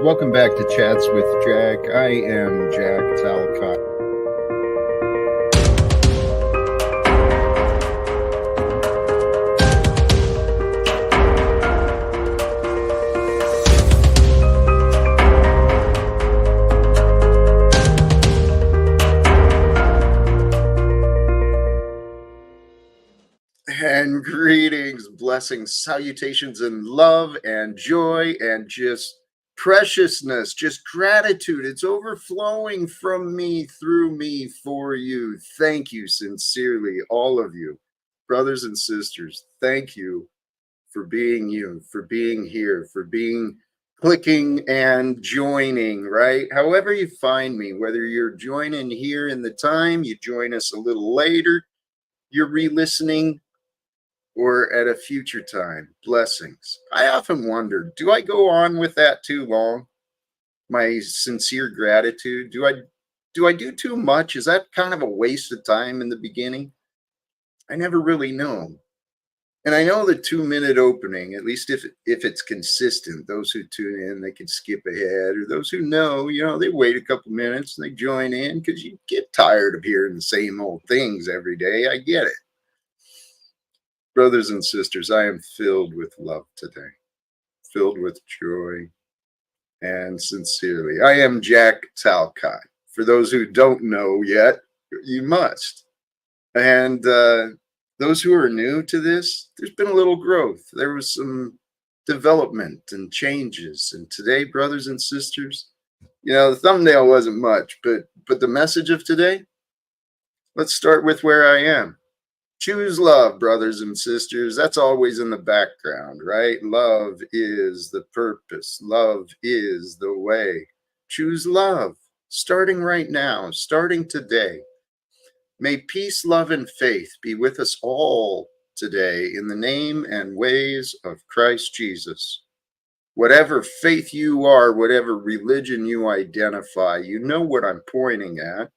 welcome back to Chats with Jack. I am Jack Talcott. And greetings, blessings, salutations, and love and joy and just preciousness, just gratitude. It's overflowing from me, through me, for you. Thank you sincerely, all of you, brothers and sisters. Thank you for being you, for being here, for being clicking and joining, right? However you find me, whether you're joining here in the time, you join us a little later, you're re-listening, or at a future time. Blessings. I often wonder, do I go on with that too long? My sincere gratitude. Do I do too much? Is that kind of a waste of time in the beginning? I never really know. And I know the 2-minute opening, at least if it's consistent, those who tune in, they can skip ahead, or those who know, they wait a couple minutes and they join in because you get tired of hearing the same old things every day. I get it. Brothers and sisters, I am filled with love today, filled with joy, and sincerely. I am Jack Talcott. For those who don't know yet, you must. And those who are new to this, there's been a little growth. There was some development and changes. And today, brothers and sisters, the thumbnail wasn't much, but the message of today, let's start with where I am. Choose love, brothers and sisters. That's always in the background, right? Love is the purpose. Love is the way. Choose love, starting right now, starting today. May peace, love, and faith be with us all today in the name and ways of Christ Jesus. Whatever faith you are, whatever religion you identify, you know what I'm pointing at.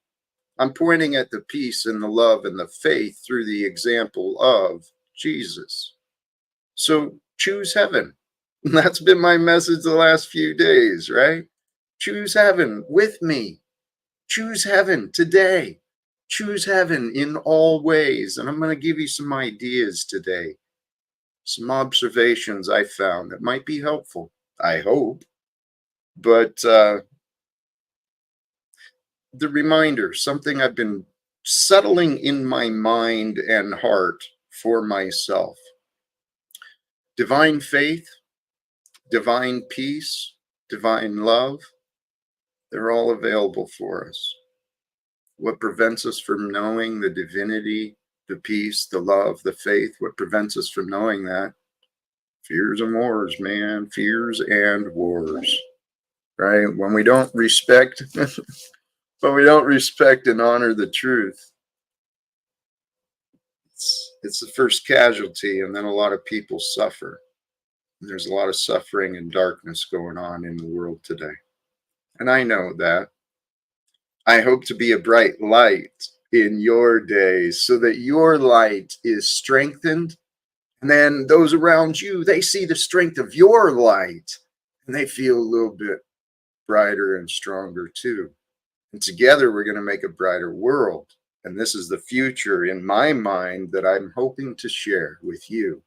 I'm pointing at the peace and the love and the faith through the example of Jesus. So choose heaven. That's been my message the last few days, right? Choose heaven with me. Choose heaven today. Choose heaven in all ways. And I'm going to give you some ideas today, some observations I found that might be helpful, I hope. But the reminder, something I've been settling in my mind and heart for myself. Divine faith, divine peace, divine love, they're all available for us. What prevents us from knowing the divinity, the peace, the love, the faith, what prevents us from knowing that? Fears and wars, man, fears and wars, right? When we don't respect But we don't respect and honor the truth, it's the first casualty, and then a lot of people suffer. There's a lot of suffering and darkness going on in the world today. And I know that. I hope to be a bright light in your days so that your light is strengthened. And then those around you, they see the strength of your light and they feel a little bit brighter and stronger too. And together we're going to make a brighter world. And this is the future in my mind that I'm hoping to share with you,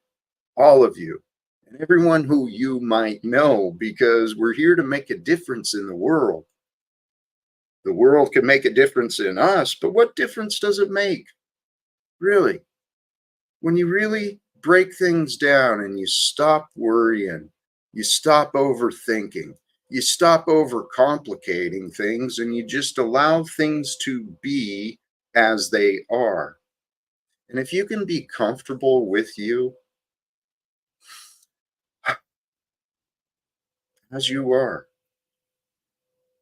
all of you, and everyone who you might know, because we're here to make a difference in the world. The world can make a difference in us, but what difference does it make? Really? When you really break things down and you stop worrying, you stop overthinking, you stop overcomplicating things, and you just allow things to be as they are. And if you can be comfortable with you as you are,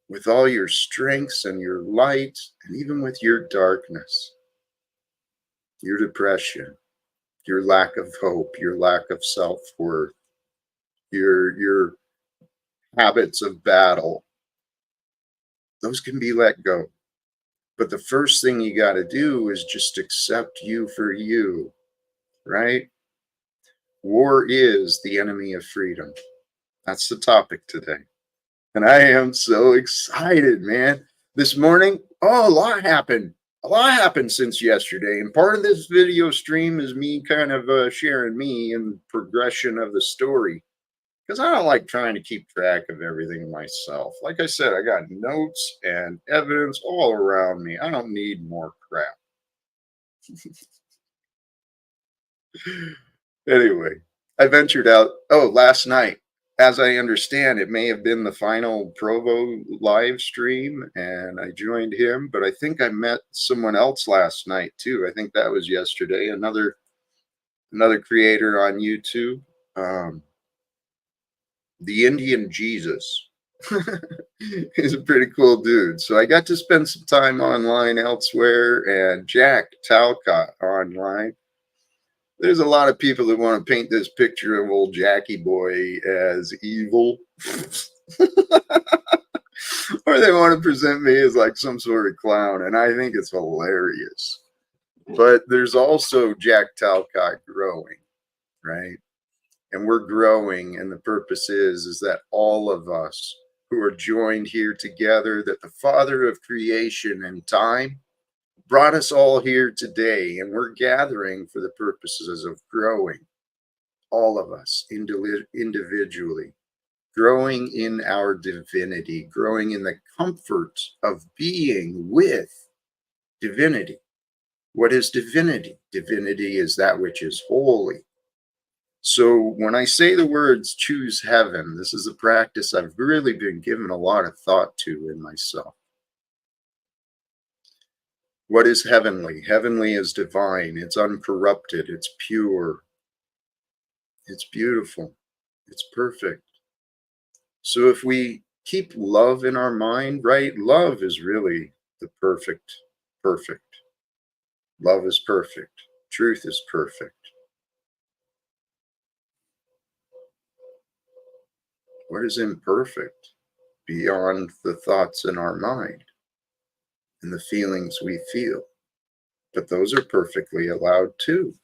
with all your strengths and your light, and even with your darkness, your depression, your lack of hope, your lack of self-worth, your habits of battle, those can be let go. But the first thing you got to do is just accept you for you, right? War is the enemy of freedom. That's the topic today. And I am so excited, man. This morning, oh, a lot happened. A lot happened since yesterday. And part of this video stream is me kind of sharing me and progression of the story. Because I don't like trying to keep track of everything myself. Like I said, I got notes and evidence all around me. I don't need more crap. Anyway, I ventured out. Oh, last night, as I understand, it may have been the final Provo live stream, and I joined him. But I think I met someone else last night too. I think that was yesterday. Another creator on YouTube, um, the Indian Jesus. He's a pretty cool dude. So I got to spend some time online elsewhere, and Jack Talcott online. There's a lot of people that want to paint this picture of old Jackie boy as evil. Or they want to present me as like some sort of clown, and I think it's hilarious. But there's also Jack Talcott growing, right? And we're growing, and the purpose is that all of us who are joined here together, that the Father of creation and time brought us all here today, and we're gathering for the purposes of growing, all of us individually, growing in our divinity, growing in the comfort of being with divinity. What is divinity? Divinity is that which is holy. So when I say the words choose heaven, this is a practice I've really been given a lot of thought to in myself. What is heavenly? Heavenly is divine. It's uncorrupted. It's pure. It's beautiful. It's perfect. So if we keep love in our mind, right? Love is really the perfect. Love is perfect. Truth is perfect. What is imperfect? Beyond the thoughts in our mind and the feelings we feel. But those are perfectly allowed too.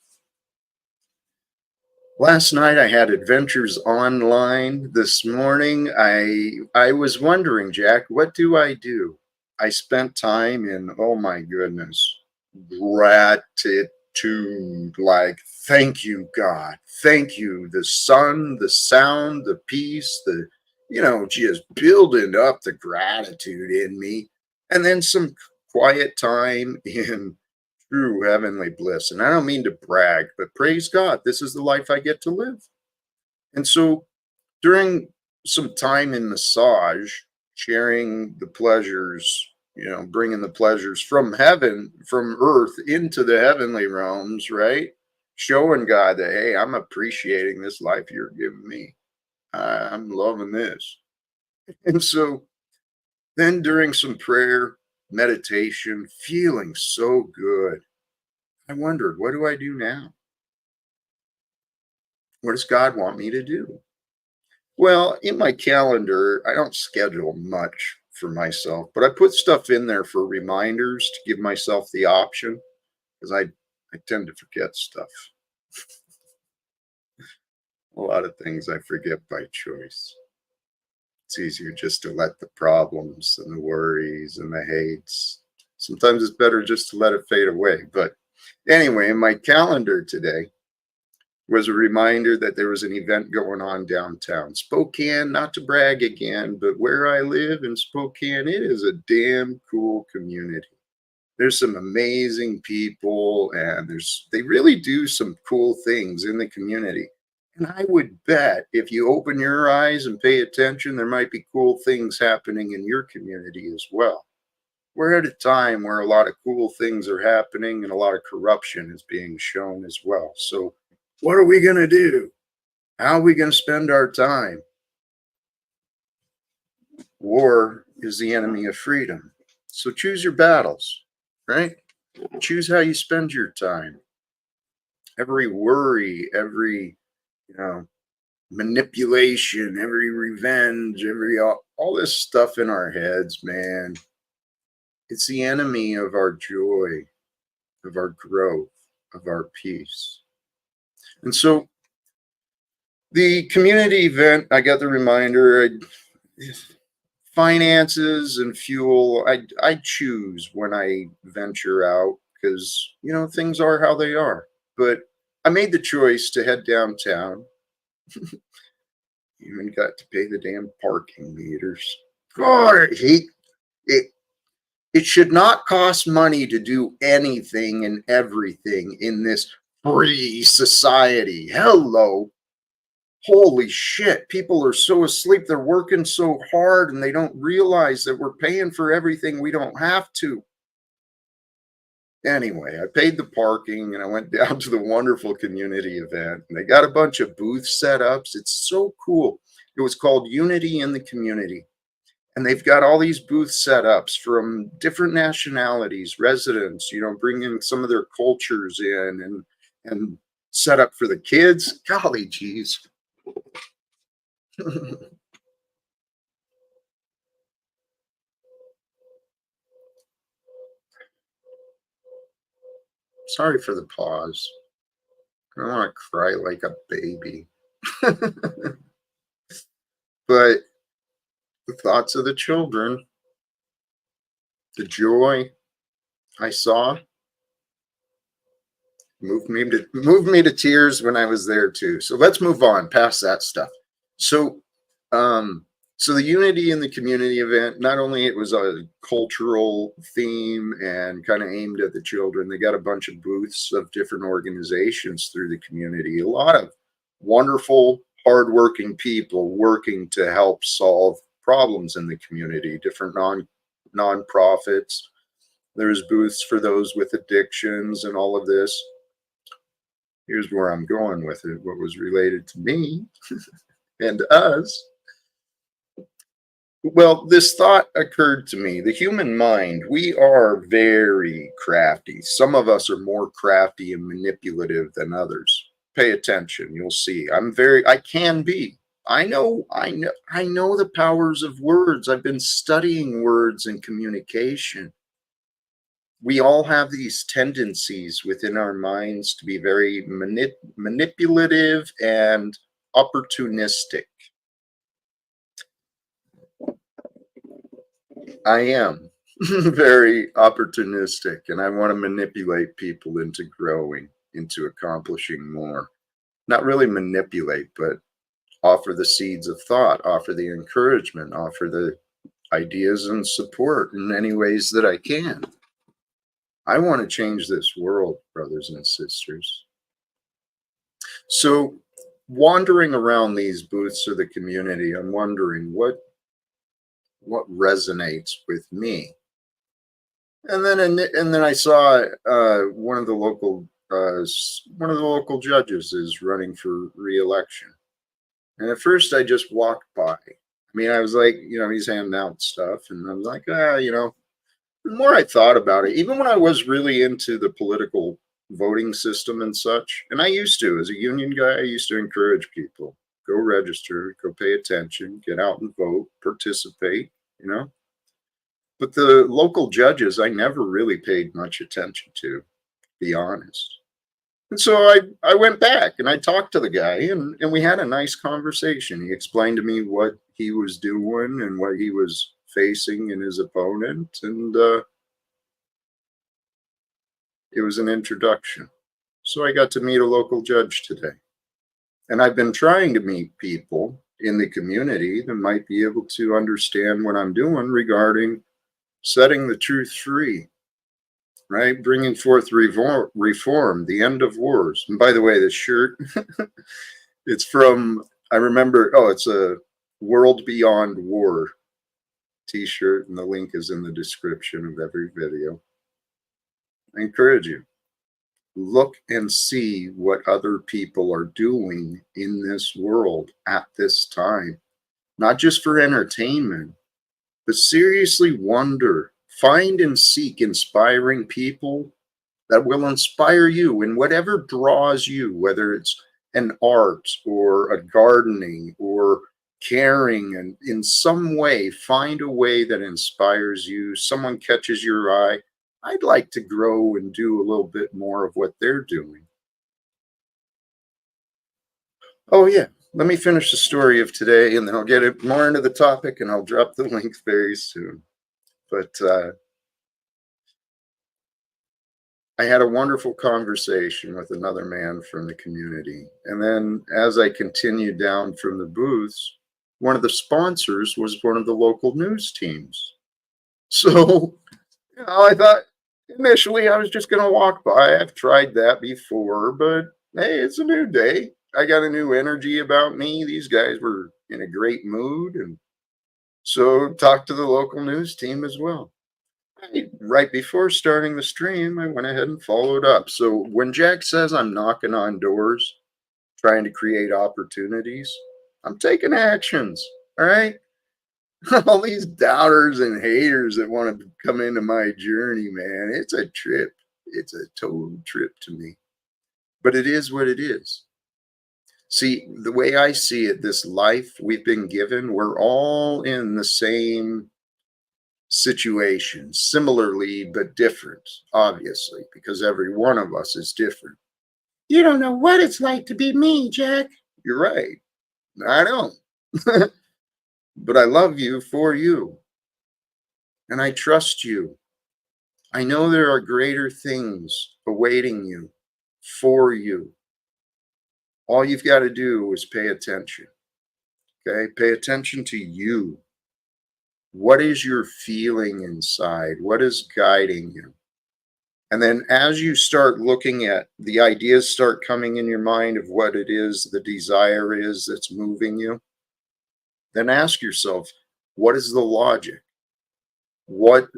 Last night I had adventures online. This morning I was wondering, Jack, what do I do? I spent time in, oh my goodness, gratitude. Like, thank you, God. Thank you. The sun, the sound, the peace, just building up the gratitude in me. And then some quiet time in true heavenly bliss. And I don't mean to brag, but praise God, this is the life I get to live. And so during some time in massage, sharing the pleasures, bringing the pleasures from heaven, from earth into the heavenly realms, right? Showing God that, hey, I'm appreciating this life you're giving me. I'm loving this. And so then during some prayer, meditation, feeling so good, I wondered, what do I do now? What does God want me to do? Well, in my calendar, I don't schedule much for myself, but I put stuff in there for reminders to give myself the option because I tend to forget stuff. A lot of things I forget by choice. It's easier just to let the problems and the worries and the hates. Sometimes it's better just to let it fade away. But anyway, in my calendar today, was a reminder that there was an event going on downtown Spokane. Not to brag again, but where I live in Spokane, it is a damn cool community. There's some amazing people, and they really do some cool things in the community. And I would bet if you open your eyes and pay attention, there might be cool things happening in your community as well. We're at a time where a lot of cool things are happening and a lot of corruption is being shown as well. So what are we going to do? How are we going to spend our time? War is the enemy of freedom. So choose your battles, right? Choose how you spend your time. Every worry, every, manipulation, every revenge, all this stuff in our heads, man. It's the enemy of our joy, of our growth, of our peace. And so the community event, I got the reminder. finances and fuel, I choose when I venture out because, things are how they are. But I made the choice to head downtown. Even got to pay the damn parking meters. God, I hate it. It should not cost money to do anything and everything in this free society. Hello. Holy shit. People are so asleep. They're working so hard and they don't realize that we're paying for everything we don't have to. Anyway, I paid the parking and I went down to the wonderful community event. And they got a bunch of booth setups. It's so cool. It was called Unity in the Community. And they've got all these booth setups from different nationalities, residents, bringing some of their cultures in and set up for the kids. Golly geez. Sorry for the pause. I don't want to cry like a baby. But the thoughts of the children, the joy I saw, moved me to tears when I was there too. So let's move on past that stuff. So so the Unity in the Community event, not only it was a cultural theme and kind of aimed at the children, they got a bunch of booths of different organizations through the community. A lot of wonderful, hardworking people working to help solve problems in the community, different nonprofits. There's booths for those with addictions and all of this. Here's where I'm going with it, what was related to me and us. Well, this thought occurred to me. The human mind, we are very crafty. Some of us are more crafty and manipulative than others. Pay attention, you'll see. I can be. I know the powers of words. I've been studying words and communication. We all have these tendencies within our minds to be very manipulative and opportunistic. I am very opportunistic and I want to manipulate people into growing, into accomplishing more. Not really manipulate, but offer the seeds of thought, offer the encouragement, offer the ideas and support in any ways that I can. I want to change this world, brothers and sisters. So, wandering around these booths of the community, I'm wondering what resonates with me. And then I saw one of the local judges is running for re-election. And at first, I just walked by. I mean, I was like, he's handing out stuff, and I was like, The more I thought about it, even when I was really into the political voting system and such, and I used to, as a union guy, I used to encourage people, go register, go pay attention, get out and vote, participate. But the local judges, I never really paid much attention to be honest. And so I went back and I talked to the guy and we had a nice conversation. He explained to me what he was doing and what he was facing in his opponent. And it was an introduction. So I got to meet a local judge today. And I've been trying to meet people in the community that might be able to understand what I'm doing regarding setting the truth free, right? Bringing forth reform, the end of wars. And by the way, this shirt, it's from, I remember, it's a World Beyond War t-shirt, and the link is in the description of every video. I encourage you, look and see what other people are doing in this world at this time, not just for entertainment, but seriously wonder, find and seek inspiring people that will inspire you in whatever draws you, whether it's an art or a gardening or caring, and in some way, find a way that inspires you. Someone catches your eye. I'd like to grow and do a little bit more of what they're doing. Oh, yeah. let me finish the story of today, and then I'll get it more into the topic, and I'll drop the link very soon. But I had a wonderful conversation with another man from the community. And then as I continued down from the booths, one of the sponsors was one of the local news teams. So, I thought initially I was just going to walk by. I've tried that before, but hey, it's a new day. I got a new energy about me. These guys were in a great mood. And so talked to the local news team as well. Right before starting the stream, I went ahead and followed up. So when Jack says I'm knocking on doors, trying to create opportunities, I'm taking actions. All right. All these doubters and haters that want to come into my journey, man, it's a trip. It's a total trip to me. But it is what it is. See, the way I see it, this life we've been given, we're all in the same situation, similarly but different, obviously, because every one of us is different. You don't know what it's like to be me, Jack. You're right. I don't. But I love you for you. And I trust you. I know there are greater things awaiting you for you. All you've got to do is pay attention. Okay? Pay attention to you. What is your feeling inside? What is guiding you? And then as you start looking at the ideas start coming in your mind of what it is, the desire is that's moving you, then ask yourself, what is the logic? What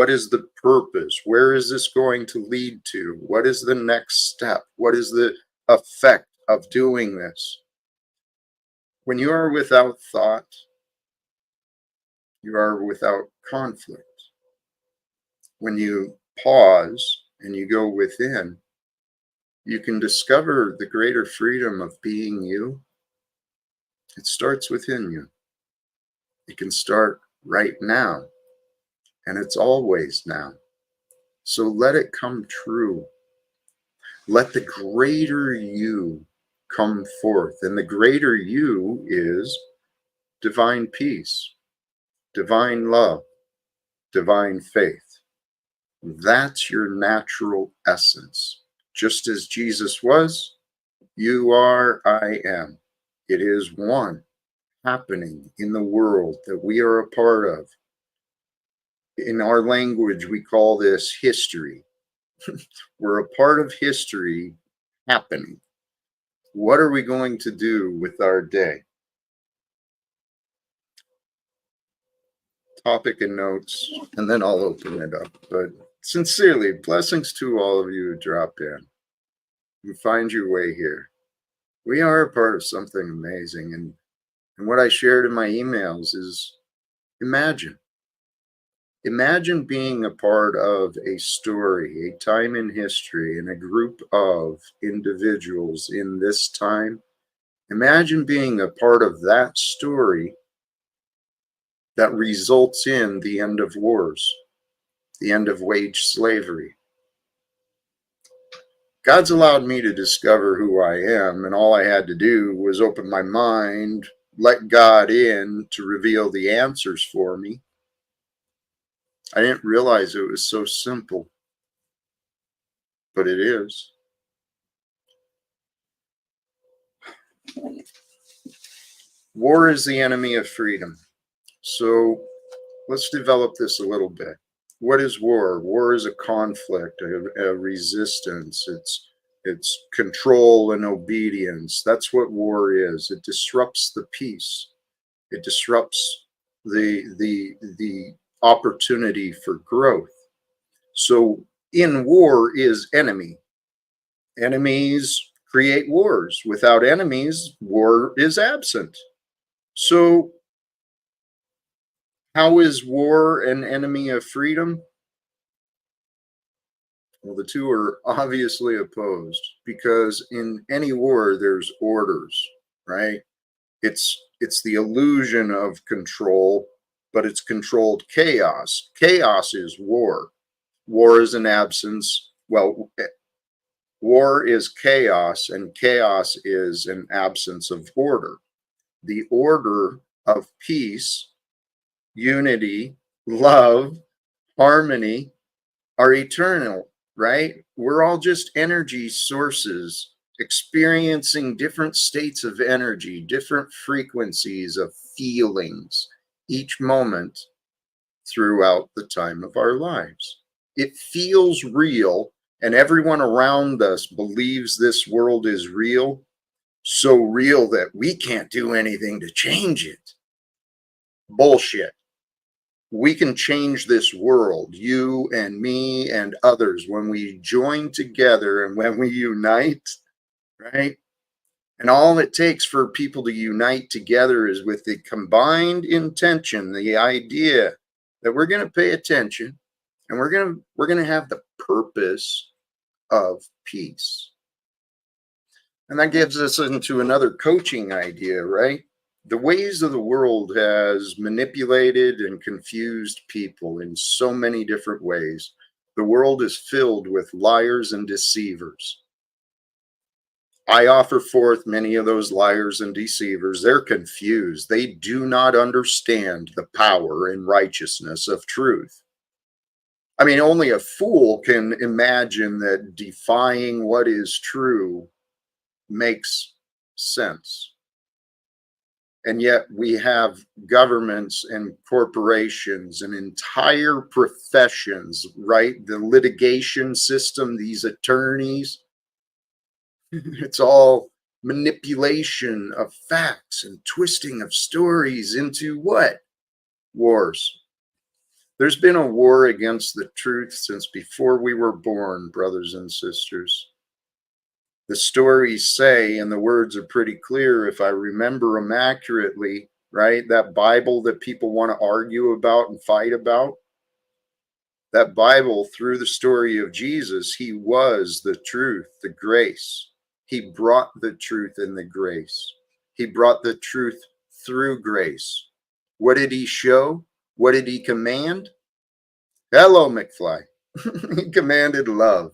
is the purpose? Where is this going to lead to? What is the next step? What is the effect of doing this? When you are without thought, you are without conflict. When you pause and you go within, you can discover the greater freedom of being you. It starts within you. It can start right now, and it's always now. So let it come true. Let the greater you come forth. And the greater you is divine peace, divine love, divine faith. That's your natural essence. Just as Jesus was, you are, I am. It is one happening in the world that we are a part of. In our language, we call this history. We're a part of history happening. What are we going to do with our day? Topic and notes, and then I'll open it up. But sincerely, blessings to all of you who dropped in. You find your way here. We are a part of something amazing. And what I shared in my emails is imagine. Imagine being a part of a story, a time in history, and a group of individuals in this time. Imagine being a part of that story that results in the end of wars, the end of wage slavery. God's allowed me to discover who I am, and all I had to do was open my mind, let God in to reveal the answers for me. I didn't realize it was so simple, but it is. War is the enemy of freedom. So let's develop this a little bit. What is war? War is a conflict, a resistance. It's control and obedience. That's what war is. It disrupts the peace. It disrupts the opportunity for growth. So in war is enemy. Enemies create wars. Without enemies, war is absent. So how is war an enemy of freedom? Well, the two are obviously opposed because in any war, there's orders, right? It's the illusion of control, but it's controlled chaos. Chaos is war. War is an absence. Well, war is chaos, and chaos is an absence of order. the order of peace, unity, love, harmony are eternal, right? We're all just energy sources experiencing different states of energy, different frequencies of feelings each moment throughout the time of our lives. It feels real, and everyone around us believes this world is real, so real that we can't do anything to change it. Bullshit. We can change this world, you and me and others, when we join together and when we unite, right? And all it takes for people to unite together is with the combined intention, the idea that we're going to pay attention and we're going to have the purpose of peace. And that gives us into another coaching idea, right? The ways of the world has manipulated and confused people in so many different ways. The world is filled with liars and deceivers. I offer forth many of those liars and deceivers. They're confused. They do not understand the power and righteousness of truth. I mean, only a fool can imagine that defying what is true makes sense. And yet we have governments and corporations and entire professions, right? The litigation system, these attorneys, it's all manipulation of facts and twisting of stories into what? Wars. There's been a war against the truth since before we were born, brothers and sisters. The stories say, and the words are pretty clear if I remember them accurately, right? That Bible that people want to argue about and fight about, that Bible, through the story of Jesus, he was the truth, the grace. He brought the truth and the grace. He brought the truth through grace. What did he show? What did he command? Hello, McFly. He commanded love.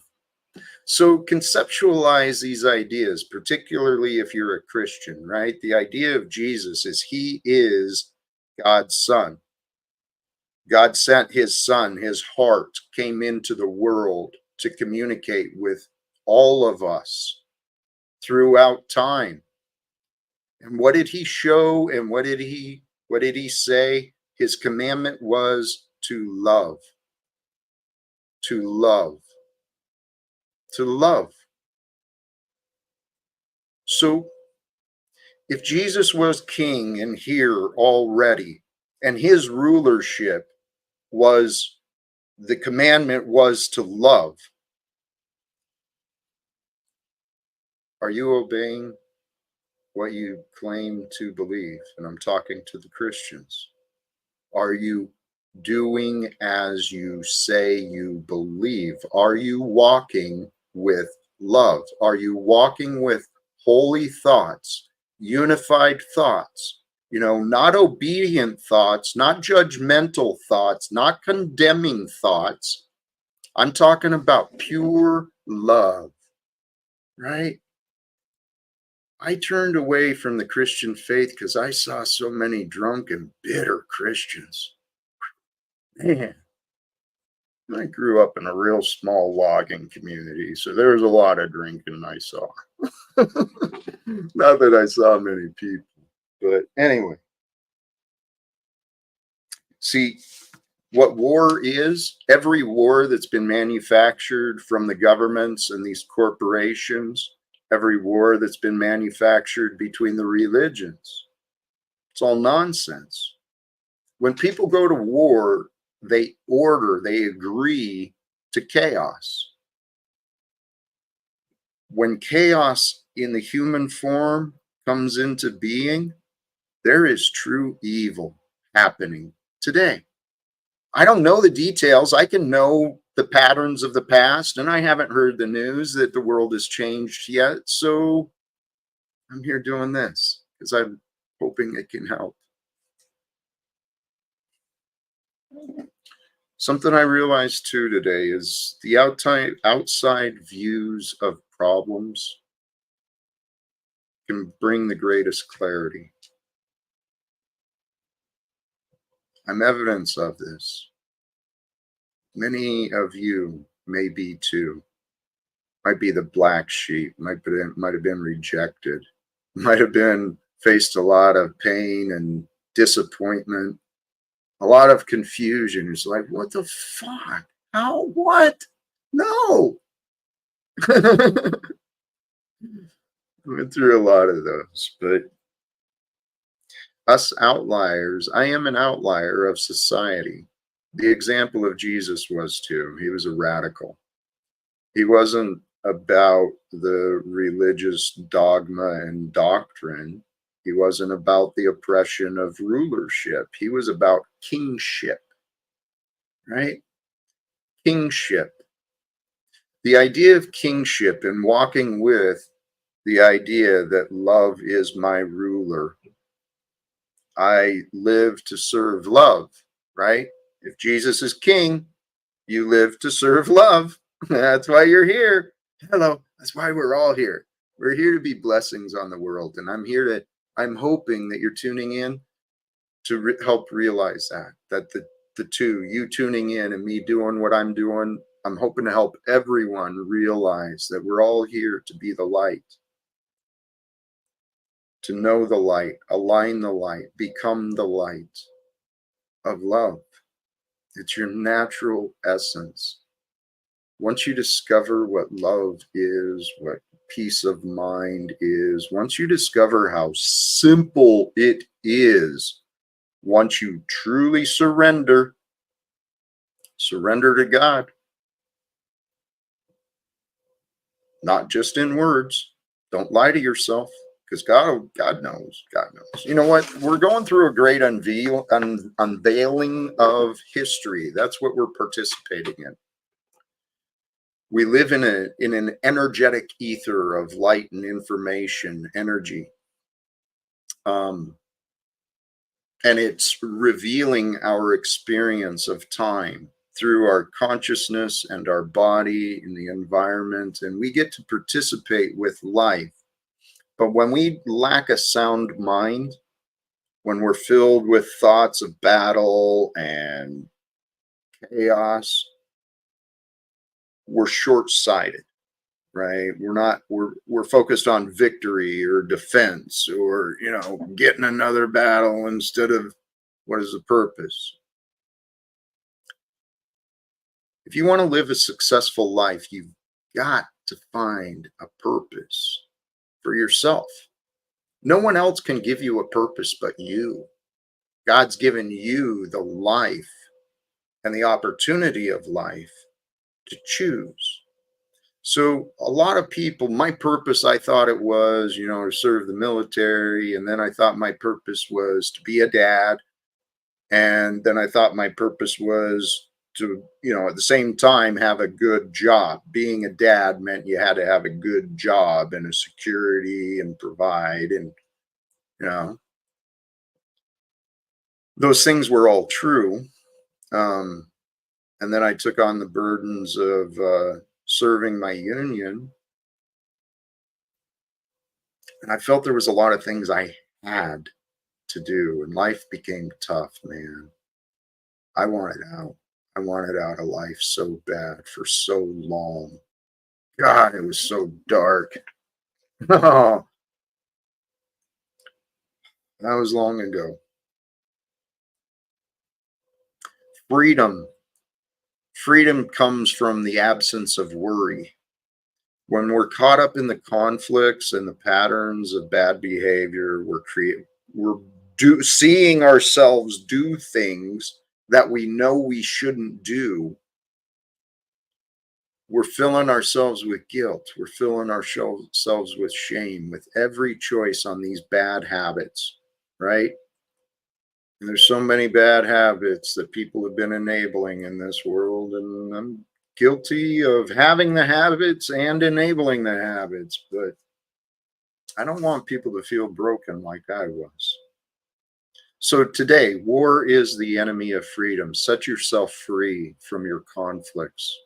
So conceptualize these ideas, particularly if you're a Christian, right? The idea of Jesus is he is God's son. God sent his son, his heart came into the world to communicate with all of us throughout time. And what did he show and what did he say? His commandment was to love. To love. To love. So if Jesus was king and here already, and his rulership was, the commandment was to love, are you obeying what you claim to believe? And I'm talking to the Christians. Are you doing as you say you believe? Are you walking with love? Are you walking with holy thoughts, unified thoughts? You know, not obedient thoughts, not judgmental thoughts, not condemning thoughts. I'm talking about pure love, right? I turned away from the Christian faith because I saw so many drunk and bitter Christians. Man, I grew up in a real small logging community, so there was a lot of drinking I saw. Not that I saw many people, but anyway. See, what war is, every war that's been manufactured from the governments and these corporations, every war that's been manufactured between the religions, it's all nonsense. When people go to war, they agree to chaos. When chaos in the human form comes into being, there is true evil happening today. I don't know the details. I can know the patterns of the past, and I haven't heard the news that the world has changed yet. So I'm here doing this because I'm hoping it can help. Something I realized too today is the outside views of problems can bring the greatest clarity. I'm evidence of this. Many of you may be too. Might be the black sheep, might have been rejected, might have been faced a lot of pain and disappointment, a lot of confusion. It's like, what the fuck? How? What? No. Went through a lot of those, but us outliers, I am an outlier of society. The example of Jesus was too. He was a radical. He wasn't about the religious dogma and doctrine. He wasn't about the oppression of rulership. He was about kingship, right? Kingship. The idea of kingship and walking with the idea that love is my ruler. I live to serve love, right? If Jesus is king, you live to serve love. That's why you're here. Hello. That's why we're all here. We're here to be blessings on the world. And I'm hoping that you're tuning in to help realize that the two, you tuning in and me doing what I'm doing, I'm hoping to help everyone realize that we're all here to be the light, to know the light, align the light, become the light of love. It's your natural essence. Once you discover what love is, what peace of mind is, once you discover how simple it is, once you truly surrender to God, not just in words. Don't lie to yourself, because God knows. God knows. You know what? We're going through a great unveiling of history. That's what we're participating in. We live in an energetic ether of light and information, energy. And it's revealing our experience of time through our consciousness and our body and the environment. And we get to participate with life. But when we lack a sound mind, when we're filled with thoughts of battle and chaos, we're short-sighted, right? We're focused on victory or defense or, getting another battle instead of what is the purpose. If you want to live a successful life, you've got to find a purpose for yourself. No one else can give you a purpose but you. God's given you the life and the opportunity of life to choose. So a lot of people, my purpose, I thought it was, to serve the military. And then I thought my purpose was to be a dad. And then I thought my purpose was to, at the same time, have a good job. Being a dad meant you had to have a good job and a security and provide. And, those things were all true. And then I took on the burdens of serving my union. And I felt there was a lot of things I had to do. And life became tough, man. I wanted out. I wanted out of life so bad for so long. God, it was so dark. Oh, that was long ago. Freedom. Freedom comes from the absence of worry. When we're caught up in the conflicts and the patterns of bad behavior, we're seeing ourselves do things that we know we shouldn't do. We're filling ourselves with guilt. We're filling ourselves with shame with every choice on these bad habits, right? And there's so many bad habits that people have been enabling in this world, and I'm guilty of having the habits and enabling the habits, but I don't want people to feel broken like I was. So today, war is the enemy of freedom. Set yourself free from your conflicts.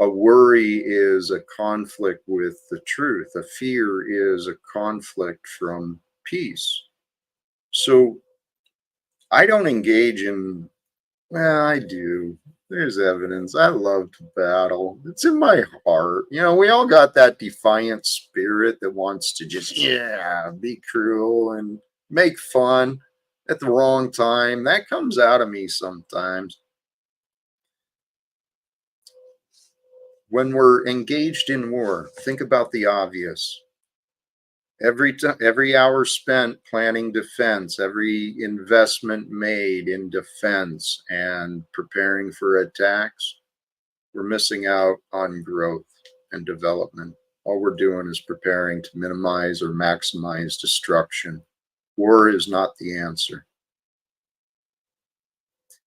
A worry is a conflict with the truth. A fear is a conflict from peace. So I don't engage in, well, I do. There's evidence. I love to battle. It's in my heart. You know, we all got that defiant spirit that wants to just, yeah, be cruel and make fun at the wrong time. That comes out of me sometimes. When we're engaged in war, think about the obvious. Every hour spent planning defense, every investment made in defense and preparing for attacks, we're missing out on growth and development. All we're doing is preparing to minimize or maximize destruction. War is not the answer.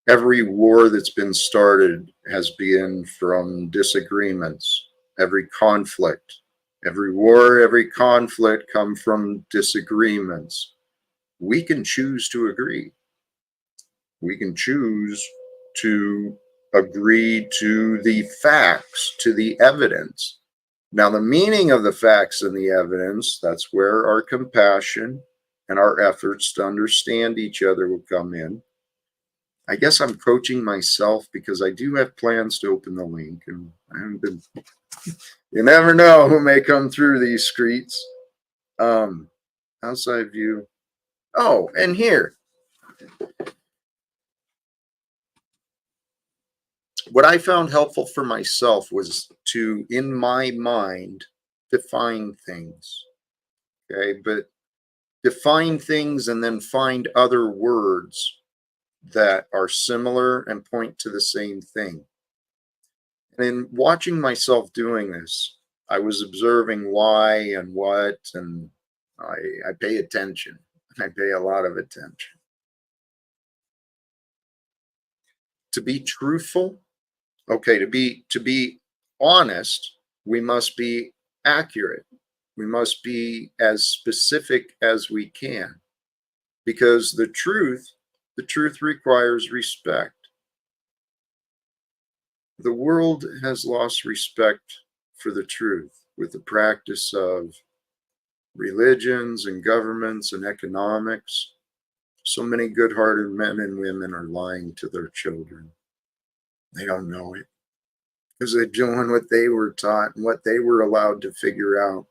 Every war that's been started has been from disagreements. Every conflict, every war, every conflict come from disagreements. We can choose to agree. We can choose to agree to the facts, to the evidence. Now, the meaning of the facts and the evidence, that's where our compassion and our efforts to understand each other will come in. I guess I'm coaching myself because I do have plans to open the link, and I haven't been, you never know who may come through these streets. Outside view. Oh, and here. What I found helpful for myself was to, in my mind, define things. Okay, but define things and then find other words that are similar and point to the same thing. And in watching myself doing this, I was observing why and what, and I pay attention. I pay a lot of attention. To be truthful, okay, to be honest, we must be accurate. We must be as specific as we can, because the truth requires respect. The world has lost respect for the truth with the practice of religions and governments and economics. So many good-hearted men and women are lying to their children. They don't know it because they're doing what they were taught and what they were allowed to figure out.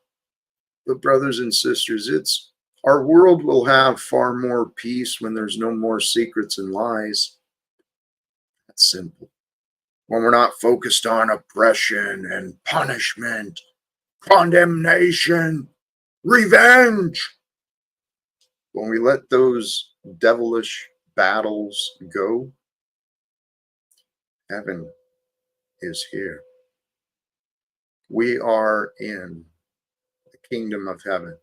But brothers and sisters, our world will have far more peace when there's no more secrets and lies. That's simple. When we're not focused on oppression and punishment, condemnation, revenge. When we let those devilish battles go, heaven is here. We are in the kingdom of heaven.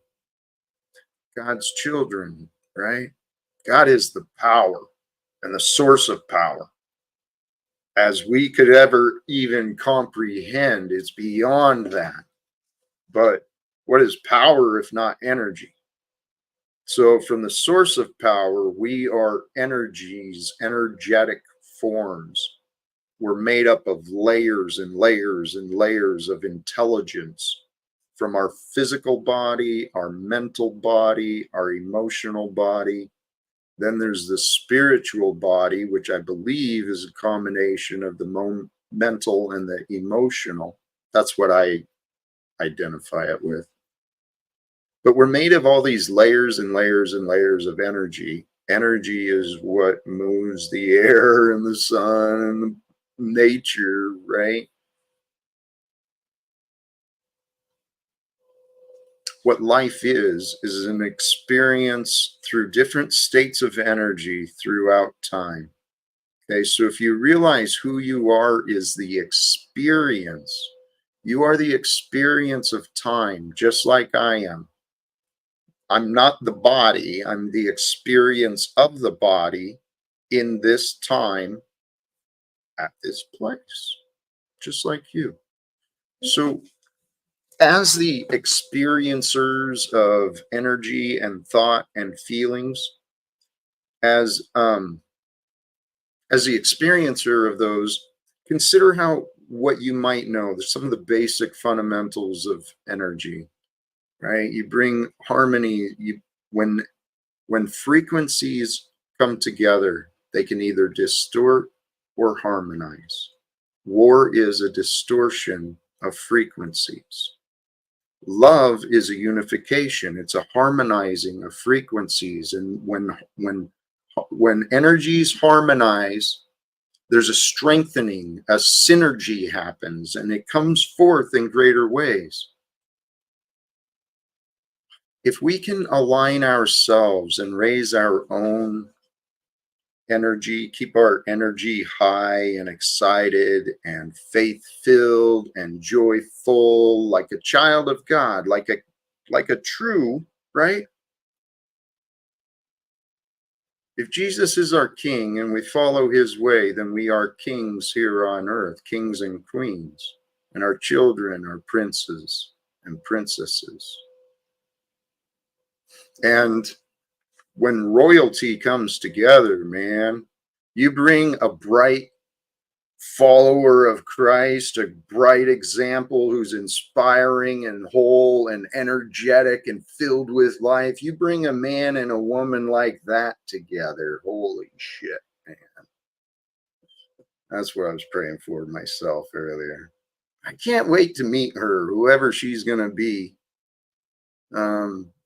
God's children, right? God is the power and the source of power. As we could ever even comprehend, it's beyond that. But what is power if not energy? So from the source of power, we are energies, energetic forms. We're made up of layers and layers and layers of intelligence from our physical body, our mental body, our emotional body. Then there's the spiritual body, which I believe is a combination of the mental and the emotional. That's what I identify it with. But we're made of all these layers and layers and layers of energy. Energy is what moves the air and the sun and nature, right? What life is an experience through different states of energy throughout time. Okay, so if you realize who you are is the experience, you are the experience of time, just like I am. I'm not the body, I'm the experience of the body in this time at this place, just like you. So, as the experiencers of energy and thought and feelings, as the experiencer of those, consider what you might know. There's some of the basic fundamentals of energy, right? You bring harmony. When frequencies come together, they can either distort or harmonize. War is a distortion of frequencies. Love is a unification. It's a harmonizing of frequencies. And when energies harmonize, there's a strengthening, a synergy happens, and it comes forth in greater ways. If we can align ourselves and raise our own energy, keep our energy high and excited and faith-filled and joyful, like a child of God, like a true, right? If Jesus is our king and we follow his way, then we are kings here on earth, kings and queens, and our children are princes and princesses. And when royalty comes together, man, you bring a bright follower of Christ, a bright example who's inspiring and whole and energetic and filled with life. You bring a man and a woman like that together. Holy shit, man. That's what I was praying for myself earlier. I can't wait to meet her, whoever she's going to be.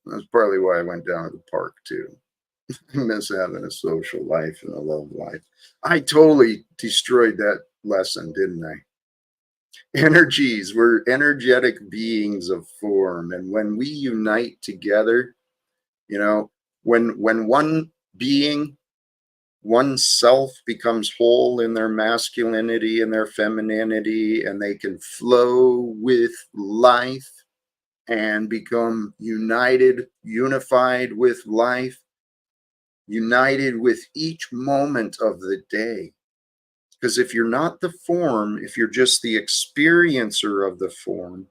That's partly why I went down to the park too. I miss having a social life and a love life. I totally destroyed that lesson, didn't I? Energies, we're energetic beings of form. And when we unite together, you know, when one being, one self becomes whole in their masculinity and their femininity, and they can flow with life and become united, unified with life, united with each moment of the day. Because if you're not the form, if you're just the experiencer of the form,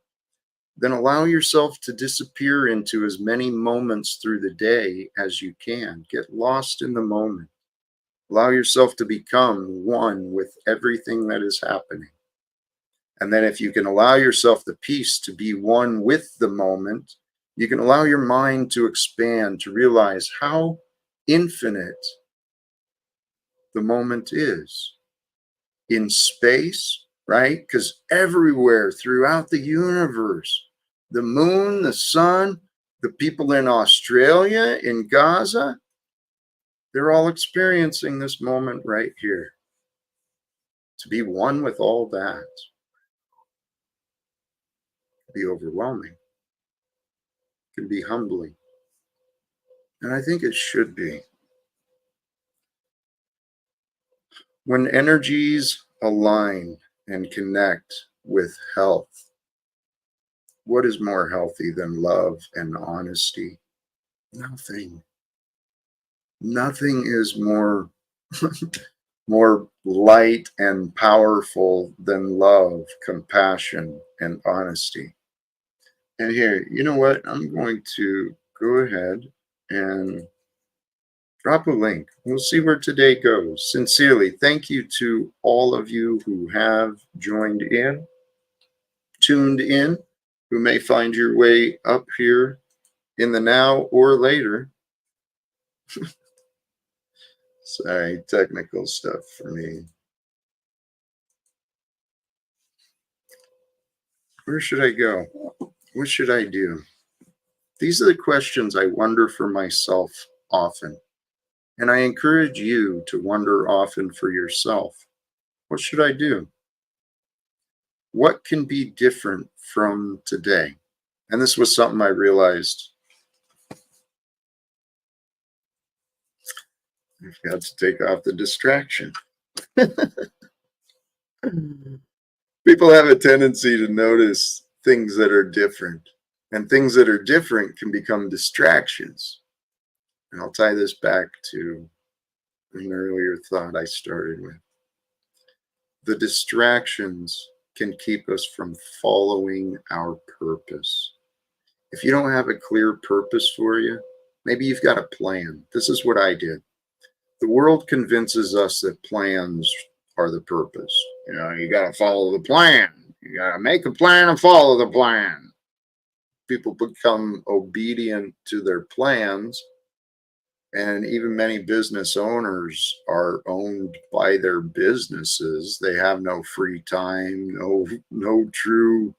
then allow yourself to disappear into as many moments through the day as you can. Get lost in the moment. Allow yourself to become one with everything that is happening. And then if you can allow yourself the peace to be one with the moment, you can allow your mind to expand, to realize how infinite the moment is in space, right? Because everywhere throughout the universe, the moon, the sun, the people in Australia, in Gaza, they're all experiencing this moment right here. To be one with all that can be overwhelming, can be humbling. And I think it should be. When energies align and connect with health, what is more healthy than love and honesty? Nothing. Nothing is more more light and powerful than love, compassion, and honesty. And here, you know what? I'm going to go ahead and drop a link. We'll see where today goes. Sincerely, thank you to all of you who have joined in, tuned in, who may find your way up here in the now or later. Sorry, technical stuff for me. Where should I go? What should I do? These are the questions I wonder for myself often. And I encourage you to wonder often for yourself. What should I do? What can be different from today? And this was something I realized. I've got to take off the distraction. People have a tendency to notice things that are different, and things that are different can become distractions. And I'll tie this back to an earlier thought I started with. The distractions can keep us from following our purpose. If you don't have a clear purpose for you, maybe you've got a plan. This is what I did. The world convinces us that plans are the purpose. You know, you got to follow the plan. You got to make a plan and follow the plan. People become obedient to their plans, And even many business owners are owned by their businesses. They have no free time, no true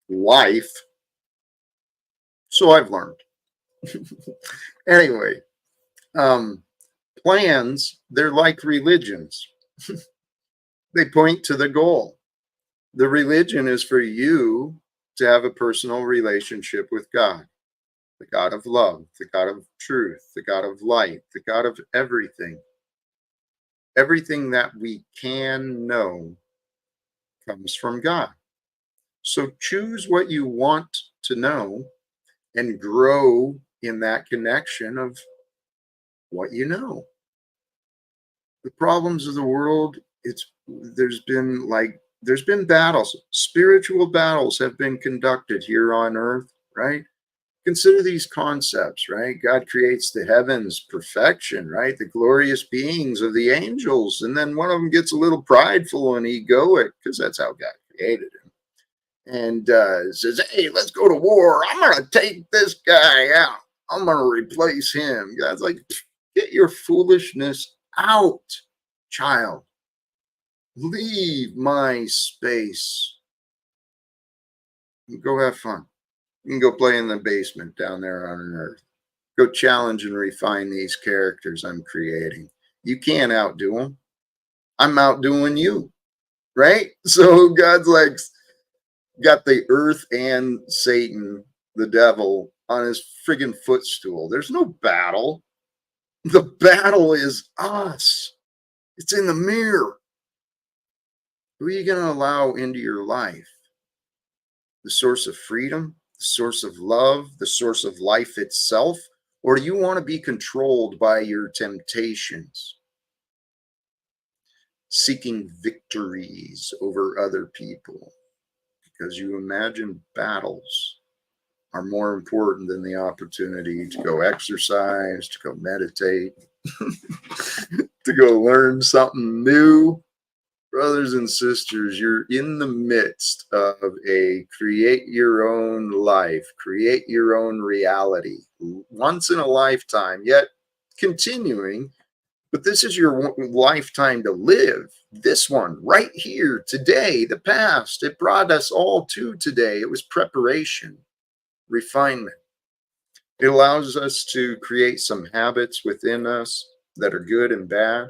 life. So I've learned. Anyway, um, plans, they're like religions. They point to the goal. The religion is for you to have a personal relationship with God, the God of love, the God of truth, the God of light, the God of everything. Everything that we can know comes from God. So choose what you want to know and grow in that connection of what you know. The problems of the world, it's there's been battles, spiritual battles have been conducted here on earth, right? Consider these concepts, right? God creates the heavens, perfection, right? The glorious beings of the angels. And then one of them gets a little prideful and egoic because that's how God created him. And says, hey, let's go to war. I'm going to take this guy out. I'm going to replace him. God's like, get your foolishness out, child. Leave my space. Go have fun. You can go play in the basement down there on Earth. Go challenge and refine these characters I'm creating. You can't outdo them. I'm outdoing you, right? So God's like got the earth and Satan, the devil, on his friggin' footstool. There's no battle. The battle is us. It's in the mirror. Who are you going to allow into your life? The source of freedom, the source of love, the source of life itself? Or do you want to be controlled by your temptations, seeking victories over other people because you imagine battles are more important than the opportunity to go exercise, to go meditate, to go learn something new? Brothers and sisters, you're in the midst of a create your own life, create your own reality, once in a lifetime, yet continuing. But this is your lifetime to live. This one right here, today, the past. It brought us all to today. It was preparation, refinement. It allows us to create some habits within us that are good and bad.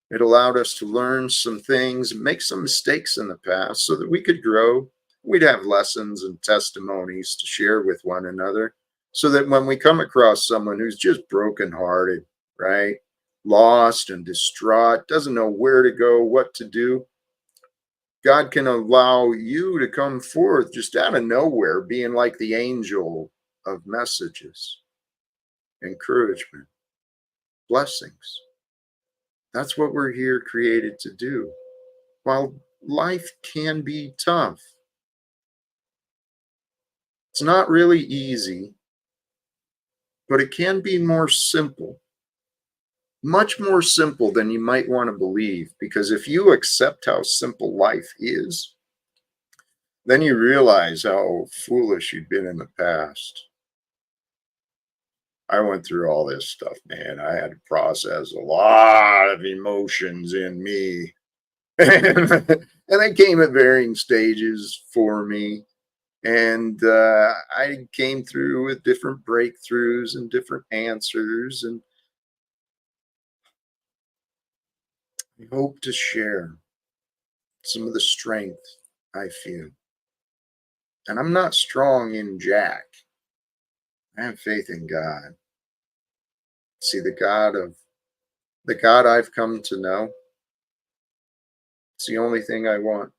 It allowed us to learn some things, make some mistakes in the past so that we could grow. We'd have lessons and testimonies to share with one another so that when we come across someone who's just brokenhearted, right? Lost and distraught, doesn't know where to go, what to do, God can allow you to come forth just out of nowhere, being like the angel of messages, encouragement, blessings. That's what we're here created to do. While life can be tough, it's not really easy, but it can be more simple, much more simple than you might want to believe. Because if you accept how simple life is, then you realize how foolish you've been in the past. I went through all this stuff, man. I had to process a lot of emotions in me. And they came at varying stages for me. And I came through with different breakthroughs and different answers. And I hope to share some of the strength I feel. And I'm not strong in Jack. I have faith in God. See, the God I've come to know, it's the only thing I want.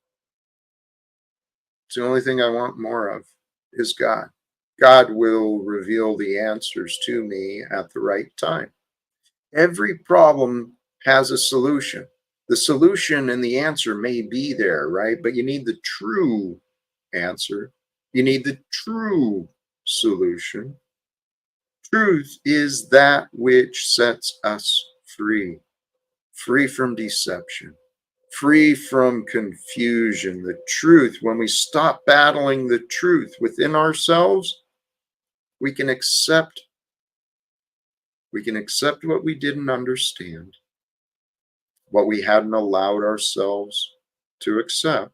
It's the only thing I want more of is God. God will reveal the answers to me at the right time. Every problem has a solution. The solution and the answer may be there, right? But you need the true answer. You need the true solution. Truth is that which sets us free, free from deception, free from confusion. The truth, when we stop battling the truth within ourselves, we can accept We can accept what we didn't understand, what we hadn't allowed ourselves to accept.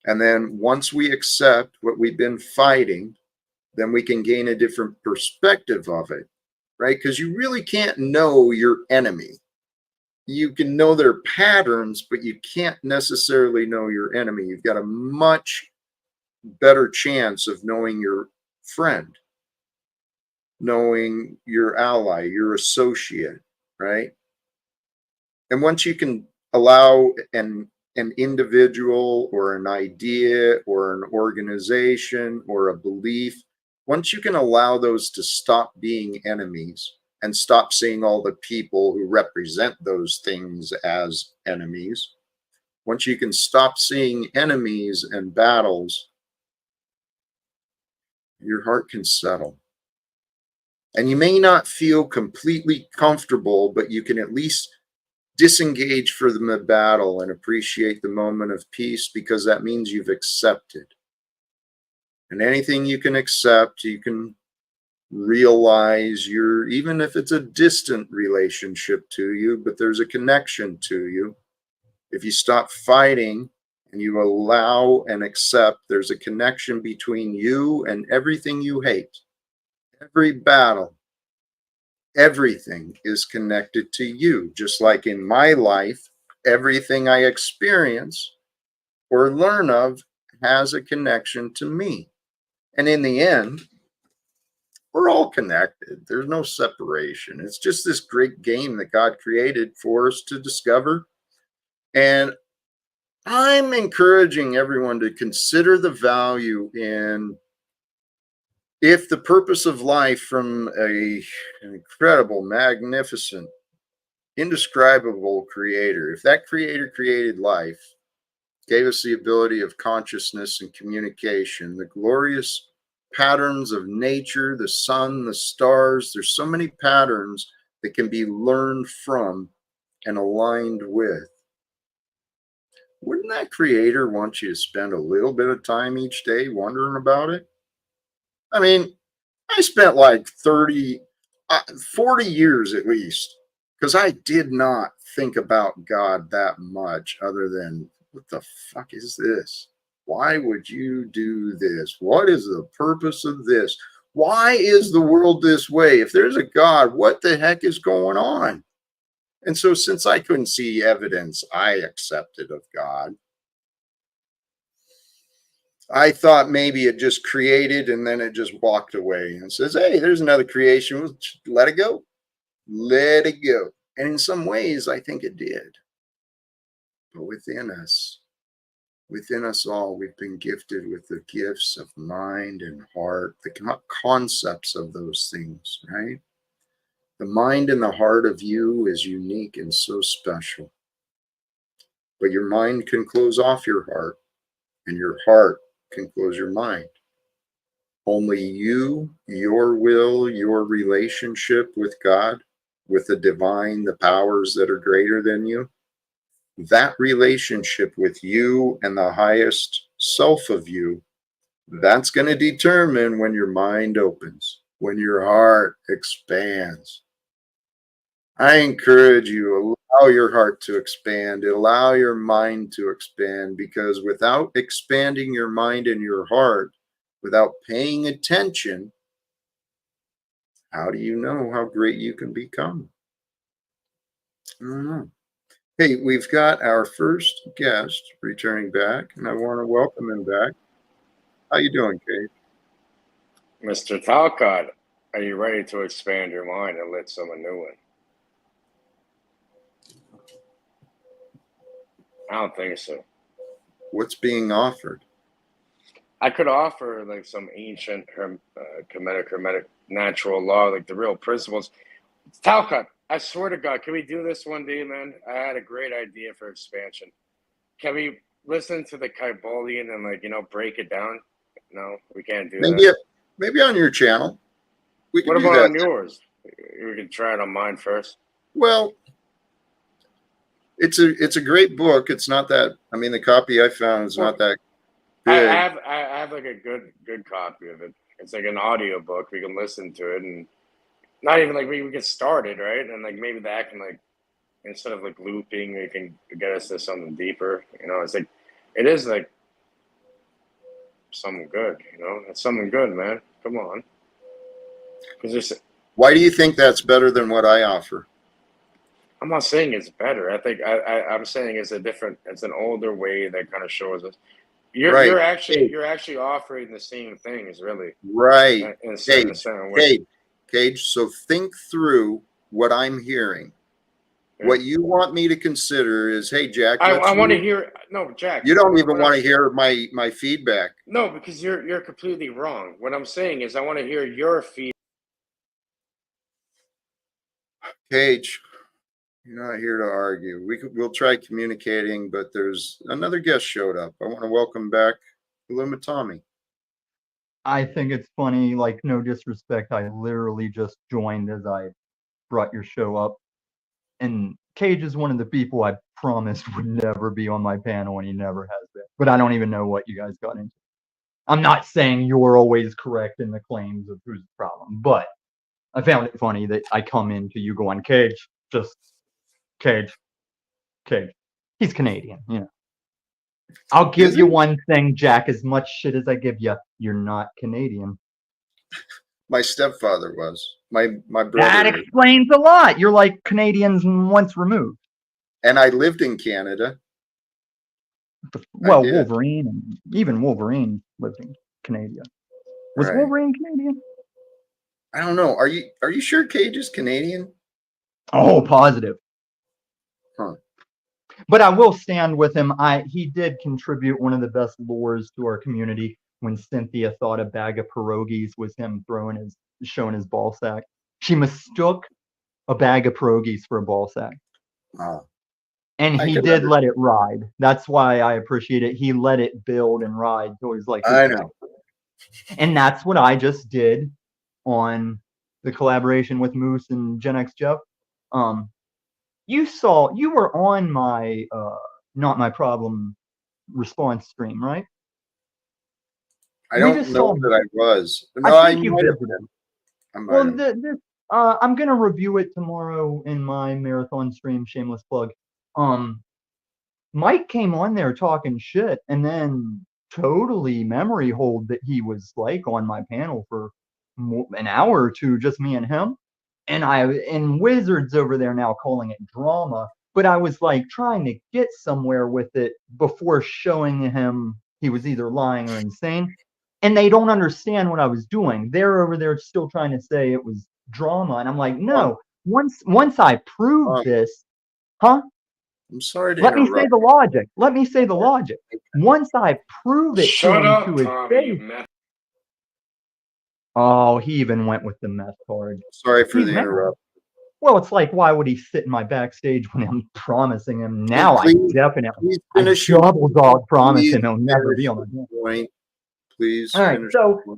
And then once we accept what we've been fighting, then we can gain a different perspective of it, right? Because you really can't know your enemy. You can know their patterns, but you can't necessarily know your enemy. You've got a much better chance of knowing your friend, knowing your ally, your associate, right? And once you can allow an individual or an idea or an organization or a belief, once you can allow those to stop being enemies and stop seeing all the people who represent those things as enemies, once you can stop seeing enemies and battles, your heart can settle. And you may not feel completely comfortable, but you can at least disengage from the battle and appreciate the moment of peace, because that means you've accepted. And anything you can accept, you can realize even if it's a distant relationship to you, but there's a connection to you. If you stop fighting and you allow and accept, there's a connection between you and everything you hate. Every battle, everything is connected to you. Just like in my life, everything I experience or learn of has a connection to me. And in the end, we're all connected. There's no separation. It's just this great game that God created for us to discover. And I'm encouraging everyone to consider the value in, if the purpose of life from an incredible, magnificent, indescribable creator, if that creator created life, gave us the ability of consciousness and communication, the glorious patterns of nature, the sun, the stars, there's so many patterns that can be learned from and aligned with. Wouldn't that creator want you to spend a little bit of time each day wondering about it? I mean, I spent like 40 years at least, because I did not think about God that much other than, what the fuck is this? Why would you do this? What is the purpose of this? Why is the world this way? If there's a God, what the heck is going on? And so since I couldn't see evidence I accepted of God, I thought maybe it just created and then it just walked away and says, hey, there's another creation. We'll let it go. Let it go. And in some ways, I think it did. But within us all, we've been gifted with the gifts of mind and heart, the concepts of those things, right? The mind and the heart of you is unique and so special. But your mind can close off your heart, and your heart can close your mind. Only you, your will, your relationship with God, with the divine, the powers that are greater than you, that relationship with you and the highest self of you, that's going to determine when your mind opens, when your heart expands. I encourage you, allow your heart to expand, allow your mind to expand, because without expanding your mind and your heart, without paying attention, how do you know how great you can become? I don't know. Hey, we've got our first guest returning back, and I want to welcome him back. How you doing, Kate? Mr. Talcott, are you ready to expand your mind and let someone new in? I don't think so. What's being offered? I could offer like some ancient hermetic natural law, like the real principles. Talcott, I swear to God, can we do this one day, man? I had a great idea for expansion. Can we listen to the Kybalion and break it down? No, we can't do Maybe that. maybe on your channel. We can What do about that. on yours? We can try it on mine first. Well, it's a great book. It's not that, I mean, the copy I found is not that big. I have like a good copy of it. It's like an audio book. We can listen to it, and not even like we get started, right? And like maybe that can like instead of like looping, it can get us to something deeper. You know, it's like it is like something good. You know, it's something good, man. Come on, because there's. Why do you think that's better than what I offer? I'm not saying it's better. I think I'm saying it's a different. It's an older way that kind of shows us. Right. You're actually offering the same things, really, Right. in a Cage. certain way. Cage. Cage. So think through what I'm hearing. Yeah. What you want me to consider is, hey, Jack, I let's want to move. hear no, Jack. You don't even What want to hear my feedback. no, because you're completely wrong. What I'm saying is I want to hear your feedback. Cage, you're not here to argue. We'll try communicating, but there's another guest showed up. I want to welcome back Tommy. I think it's funny, like, no disrespect. I literally just joined as I brought your show up. And Cage is one of the people I promised would never be on my panel, and he never has been. But I don't even know what you guys got into. I'm not saying you're always correct in the claims of who's the problem, but I found it funny that I come into you going, Cage, just Cage. He's Canadian, you know. I'll give you one thing, Jack. As much shit as I give you, you're not Canadian. My stepfather was. My brother. That explains a lot. You're like Canadians once removed. And I lived in Canada. Well, Wolverine, and even Wolverine lived in Canada. Was Wolverine Canadian? I don't know. Are you sure Cage is Canadian? Oh, positive. Huh. But I will stand with him. He did contribute one of the best lures to our community when Cynthia thought a bag of pierogies was him showing his ball sack. She mistook a bag of pierogies for a ball sack. Wow. And he did let it ride. That's why I appreciate it. He let it build and ride. So he's like, I know. And that's what I just did on the collaboration with Moose and Gen X Jeff. You were on my Not My Problem response stream, right? I don't know that I was. No, I think you visited. Well, I'm gonna review it tomorrow in my marathon stream. Shameless plug. Mike came on there talking shit, and then totally memory hold that he was like on my panel for an hour or two, just me and him. And Wizards over there now calling it drama, but I was like trying to get somewhere with it before showing him he was either lying or insane. And they don't understand what I was doing. They're over there still trying to say it was drama, and I'm like, no. Once I prove this, huh? I'm sorry to Let me interrupt. say the logic. Once I prove it to him to his face. Oh, he even went with the meth card. Sorry for the interruption. Well, it's like, why would he sit in my backstage when I'm promising him now? I double dog promise him he'll never be on my point. Please. All right.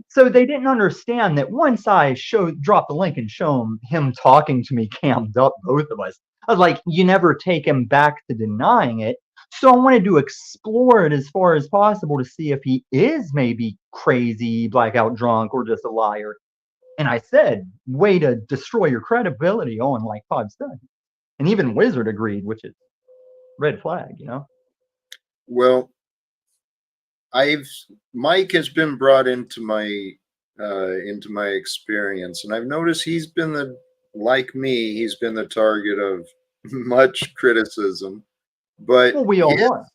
So they didn't understand that once I drop the link and show him talking to me cammed up, both of us. I was like, you never take him back to denying it. So I wanted to explore it as far as possible to see if he is maybe crazy, blackout drunk, or just a liar. And I said, way to destroy your credibility on like 5 seconds. And even Wizard agreed, which is red flag, you know? Well, Mike has been brought into my experience, and I've noticed he's been he's been the target of much criticism. But well, we all are.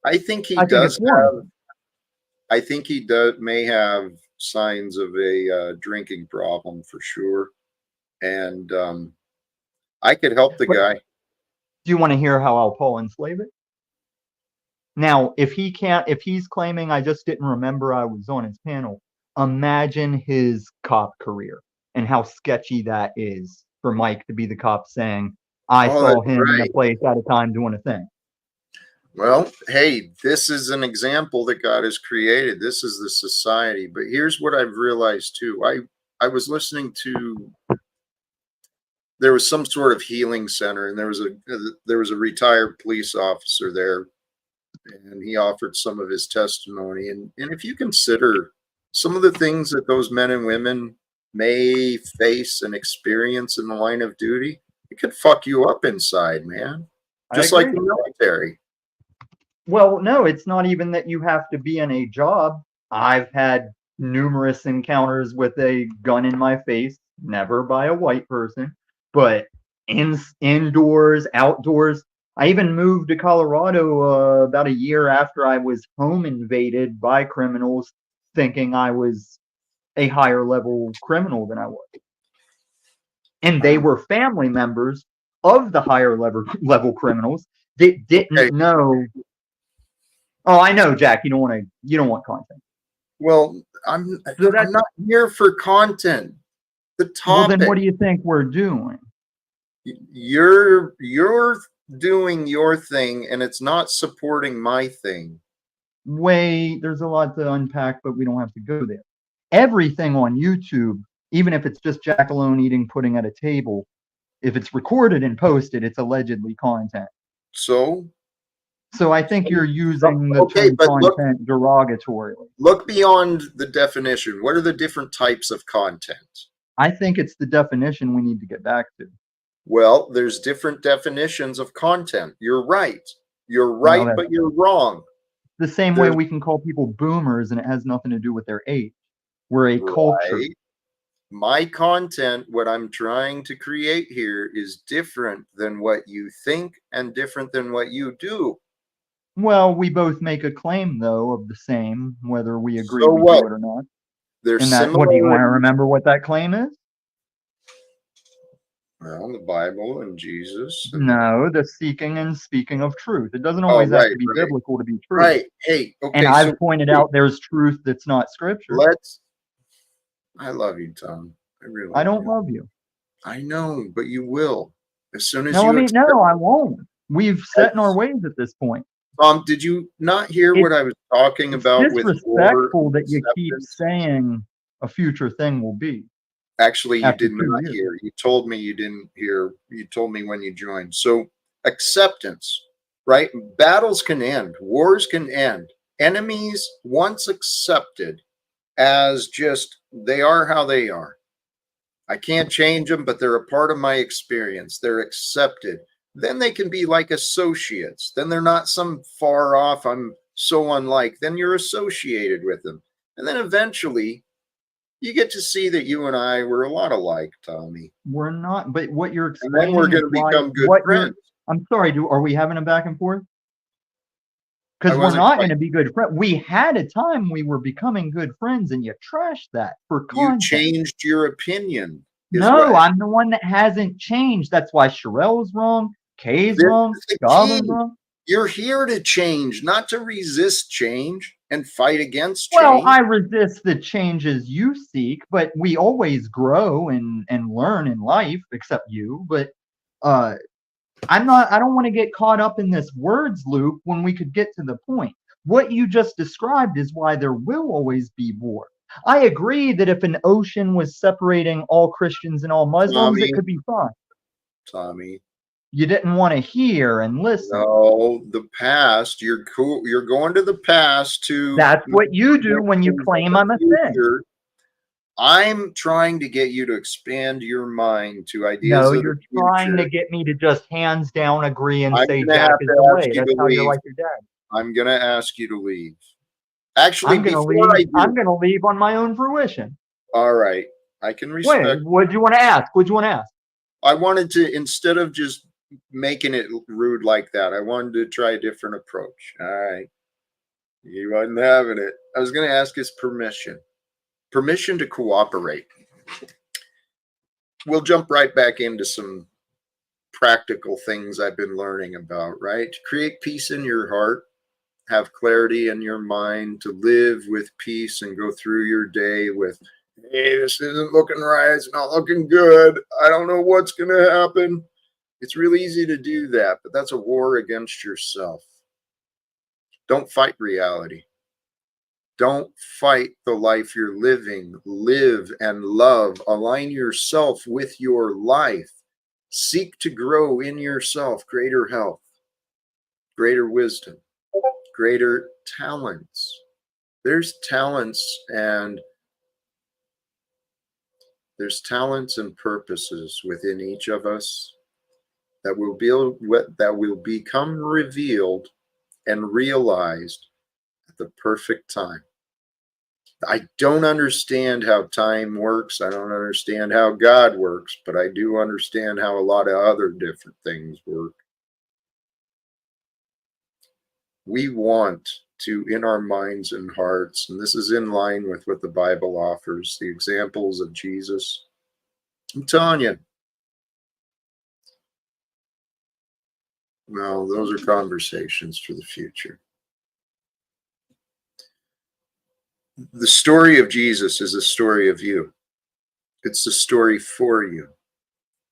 I think he may have signs of a drinking problem for sure, and I could help the guy. Do you want to hear how I'll Paul enslave it? Now, if he's claiming I just didn't remember I was on his panel, imagine his cop career and how sketchy that is for Mike to be the cop saying, I saw him in a place at a time doing a thing. Well, hey, this is an example that God has created. This is the society. But here's what I've realized too. I was listening to, there was some sort of healing center, and there was a retired police officer there, and he offered some of his testimony. And if you consider some of the things that those men and women may face and experience in the line of duty, it could fuck you up inside, man. I Just like agree. the military. Well, no, it's not even that you have to be in a job. I've had numerous encounters with a gun in my face, never by a white person, but indoors, outdoors. I even moved to Colorado about a year after I was home invaded by criminals, thinking I was a higher level criminal than I was. And they were family members of the higher level criminals that didn't Okay. know. Oh, I know, Jack. You don't want content. Well, I'm So that's, not here for content. The well, topic. then what do you think we're doing? You're doing your thing, and it's not supporting my thing. Wait, there's a lot to unpack, but we don't have to go there. Everything on YouTube, even if it's just Jack alone eating pudding at a table, if it's recorded and posted, it's allegedly content. So I think you're using the okay, term but content derogatorily. look beyond the definition. What are the different types of content? I think it's the definition we need to get back to. Well, there's different definitions of content. You're right. You're right, No, but you're wrong. The same way we can call people boomers and it has nothing to do with their age. We're a culture. Right. My content, what I'm trying to create here, is different than what you think and different than what you do. Well, we both make a claim, though, of the same, whether we agree So we what? do it or not. There's And that, what do you want to remember what that claim is? Well, the Bible and Jesus. And No, the seeking and speaking of truth. It doesn't always have to be biblical to be true. Right. Hey, okay. And I've pointed out there's truth that's not scripture. I love you, Tom. I really I don't do. love you. I know, but you will. As soon as No, you I mean, no, I won't. We've set in our ways at this point. Did you not hear what I was talking about with disrespectful that you keep saying a future thing will be. Actually, you after did not 2 years. hear. You told me you didn't hear. You told me when you joined. So acceptance, right? Battles can end. Wars can end. Enemies, once accepted as just they are how they are. I can't change them, but they're a part of my experience. They're accepted. Then they can be like associates. Then they're not some far off, I'm so unlike. Then you're associated with them. And then eventually you get to see that you and I were a lot alike, Tommy. We're not, but what you're explaining, and then we're going to become good friends. I'm sorry, are we having a back and forth? Because we're not going to be good friends. We had a time we were becoming good friends, and you trashed that for content. You changed your opinion. No, I'm the one that hasn't changed. That's why Sherelle's wrong, Kay's wrong, Goblin's wrong. You're here to change, not to resist change and fight against change. Well, I resist the changes you seek, but we always grow and learn in life, except you. But I don't want to get caught up in this words loop when we could get to the point. What you just described is why there will always be war. I agree that if an ocean was separating all Christians and all Muslims, it could be fine. Tommy. You didn't want to hear and listen. No, the past. You're cool. You're going to the past to. That's what you do when you claim I'm a thing. I'm trying to get you to expand your mind to ideas. No, you're trying to get me to just hands down agree and say Jack is the way. That's how you're like your dad. I'm going to ask you to leave. Actually, I'm going to leave on my own fruition. All right. I can respect. Wait, what'd you want to ask? I wanted to, instead of just making it rude like that, I wanted to try a different approach. All right. He wasn't having it. I was going to ask his permission to cooperate. We'll jump right back into some practical things I've been learning about, right? To create peace in your heart, have clarity in your mind, to live with peace and go through your day with, hey, this isn't looking right. It's not looking good. I don't know what's going to happen. It's really easy to do that, but that's a war against yourself. Don't fight reality. Don't fight the life you're living. Live and love. Align yourself with your life. Seek to grow in yourself greater health, greater wisdom, greater talents. There's talents and There's talents and purposes within each of us that will become revealed and realized at the perfect time. I don't understand how time works. I don't understand how God works, but I do understand how a lot of other different things work. We want to, in our minds and hearts, and this is in line with what the Bible offers, the examples of Jesus. I'm telling you, well, those are conversations for the future. The story of Jesus is a story of you. It's a story for you.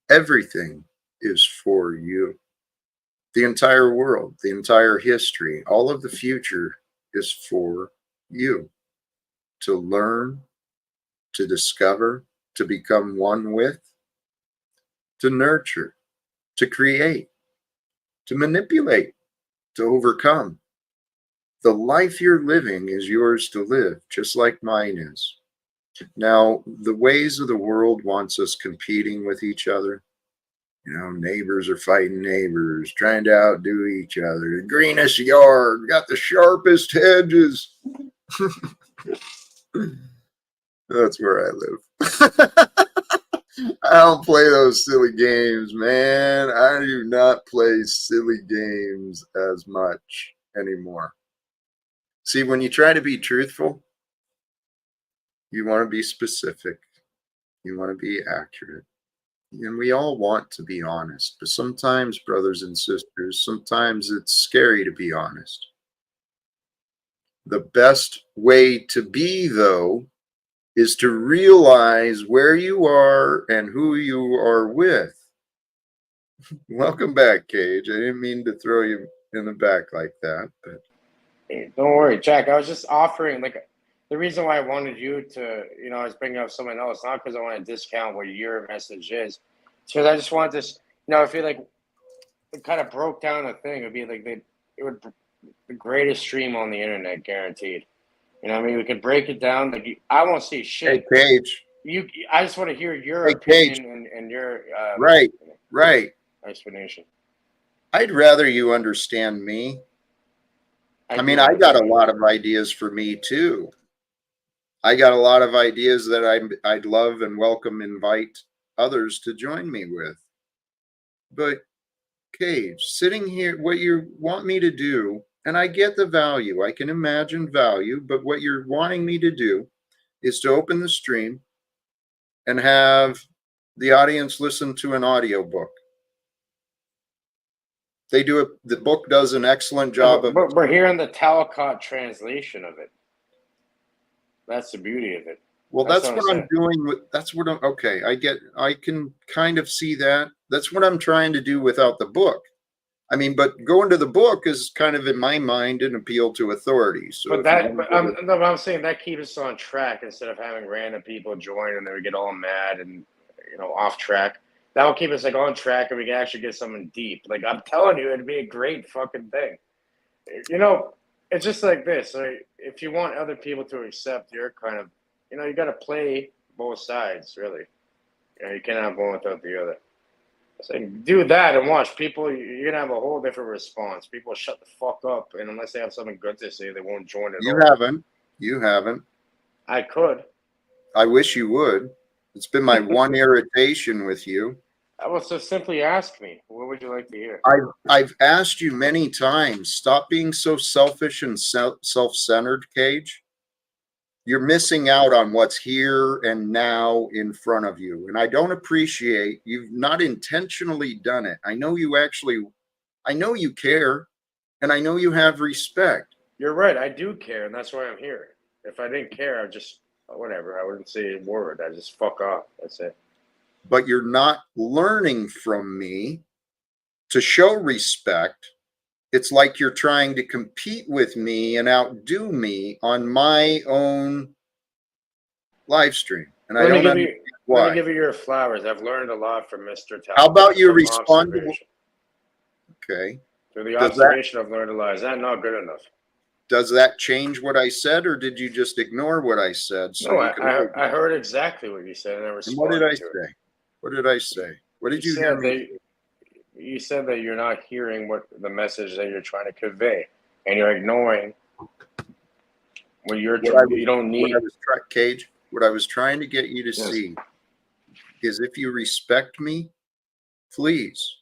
Everything is for you. The entire world, the entire history, all of the future is for you to learn, to discover, to become one with, to nurture, to create, to manipulate, to overcome. The life you're living is yours to live, just like mine is. Now, the ways of the world wants us competing with each other. You know, neighbors are fighting neighbors, trying to outdo each other. The greenest yard, got the sharpest hedges. That's where I live. I don't play those silly games, man. I do not play silly games as much anymore. See, when you try to be truthful, you want to be specific. You want to be accurate. And we all want to be honest. But sometimes, brothers and sisters, sometimes it's scary to be honest. The best way to be, though, is to realize where you are and who you are with. Welcome back, Cage. I didn't mean to throw you in the back like that. But Hey, don't worry, Jack. I was just offering, like, the reason why I wanted you to, I was bringing up someone else, not because I want to discount what your message is. It's because I just want this, I feel like it kind of broke down a thing. It'd be like the greatest stream on the internet, guaranteed. I mean, we could break it down. Like, I won't see shit. hey, Cage. I just want to hear your Hey, opinion and your right explanation. I'd rather you understand me. I mean, I got a lot of ideas for me too. I got a lot of ideas that I'd love and welcome invite others to join me with. But Cage, sitting here, what you want me to do, and I get the value, I can imagine value, but what you're wanting me to do is to open the stream and have the audience listen to an audiobook. They do it. The book does an excellent job of. But we're hearing the Talcott translation of it. That's the beauty of it. Well, that's what I'm doing with. That's what I'm. Okay, I can kind of see that. That's what I'm trying to do without the book. I mean, but going to the book is kind of, in my mind, an appeal to authority. So, I'm saying that keeps us on track instead of having random people join and then we get all mad and off track. That will keep us on track and we can actually get something deep. Like, I'm telling you, it'd be a great fucking thing. It's just like this. Like, if you want other people to accept your kind of, you got to play both sides, really. You can't have one without the other. So do that and watch. People, you're going to have a whole different response. People shut the fuck up, and unless they have something good to say, they won't join at all. You haven't. I could. I wish you would. It's been my one irritation with you. Well, so simply ask me. What would you like to hear? I've asked you many times, stop being so selfish and self-centered, Cage. You're missing out on what's here and now in front of you. And I don't appreciate, you've not intentionally done it. I know you care, and I know you have respect. You're right. I do care, and that's why I'm here. If I didn't care, I'd just, whatever. I wouldn't say a word. I'd just fuck off. That's it. But you're not learning from me to show respect. It's like you're trying to compete with me and outdo me on my own live stream. And I don't understand why. Let me give you your flowers. I've learned a lot from Mr. Talcott. How about you respond? Okay. Through the observation, I've learned a lot. Is that not good enough? Does that change what I said, or did you just ignore what I said? So No, you can. I heard exactly what you said, and I And what did I responded to it. say? What did I say? What You did you hear said me? that you said that you're not hearing what the message that you're trying to convey, and you're ignoring what you don't What I need. was trying, Cage. What I was trying to get you to Yes. see is, if you respect me, please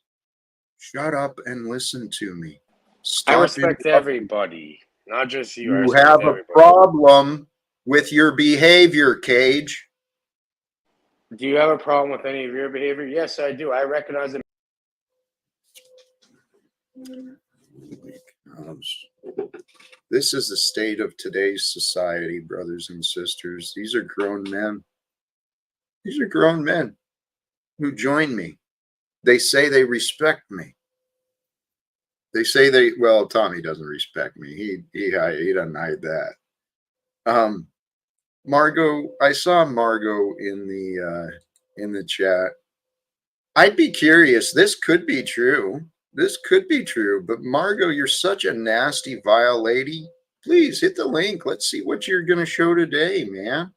shut up and listen to me. I Stop respect interrupting. everybody, not just you. I You respect have a everybody. problem with your behavior, Cage. Do you have a problem with any of your behavior? Yes, I do. I recognize it. This is the state of today's society, brothers and sisters. These are grown men. These are grown men who join me. They say they respect me. They say well, Tommy doesn't respect me. He doesn't hide that. Margot, I saw Margot in the chat. I'd be curious. This could be true. This could be true. But Margot, you're such a nasty, vile lady. Please hit the link. Let's see what you're gonna show today, man.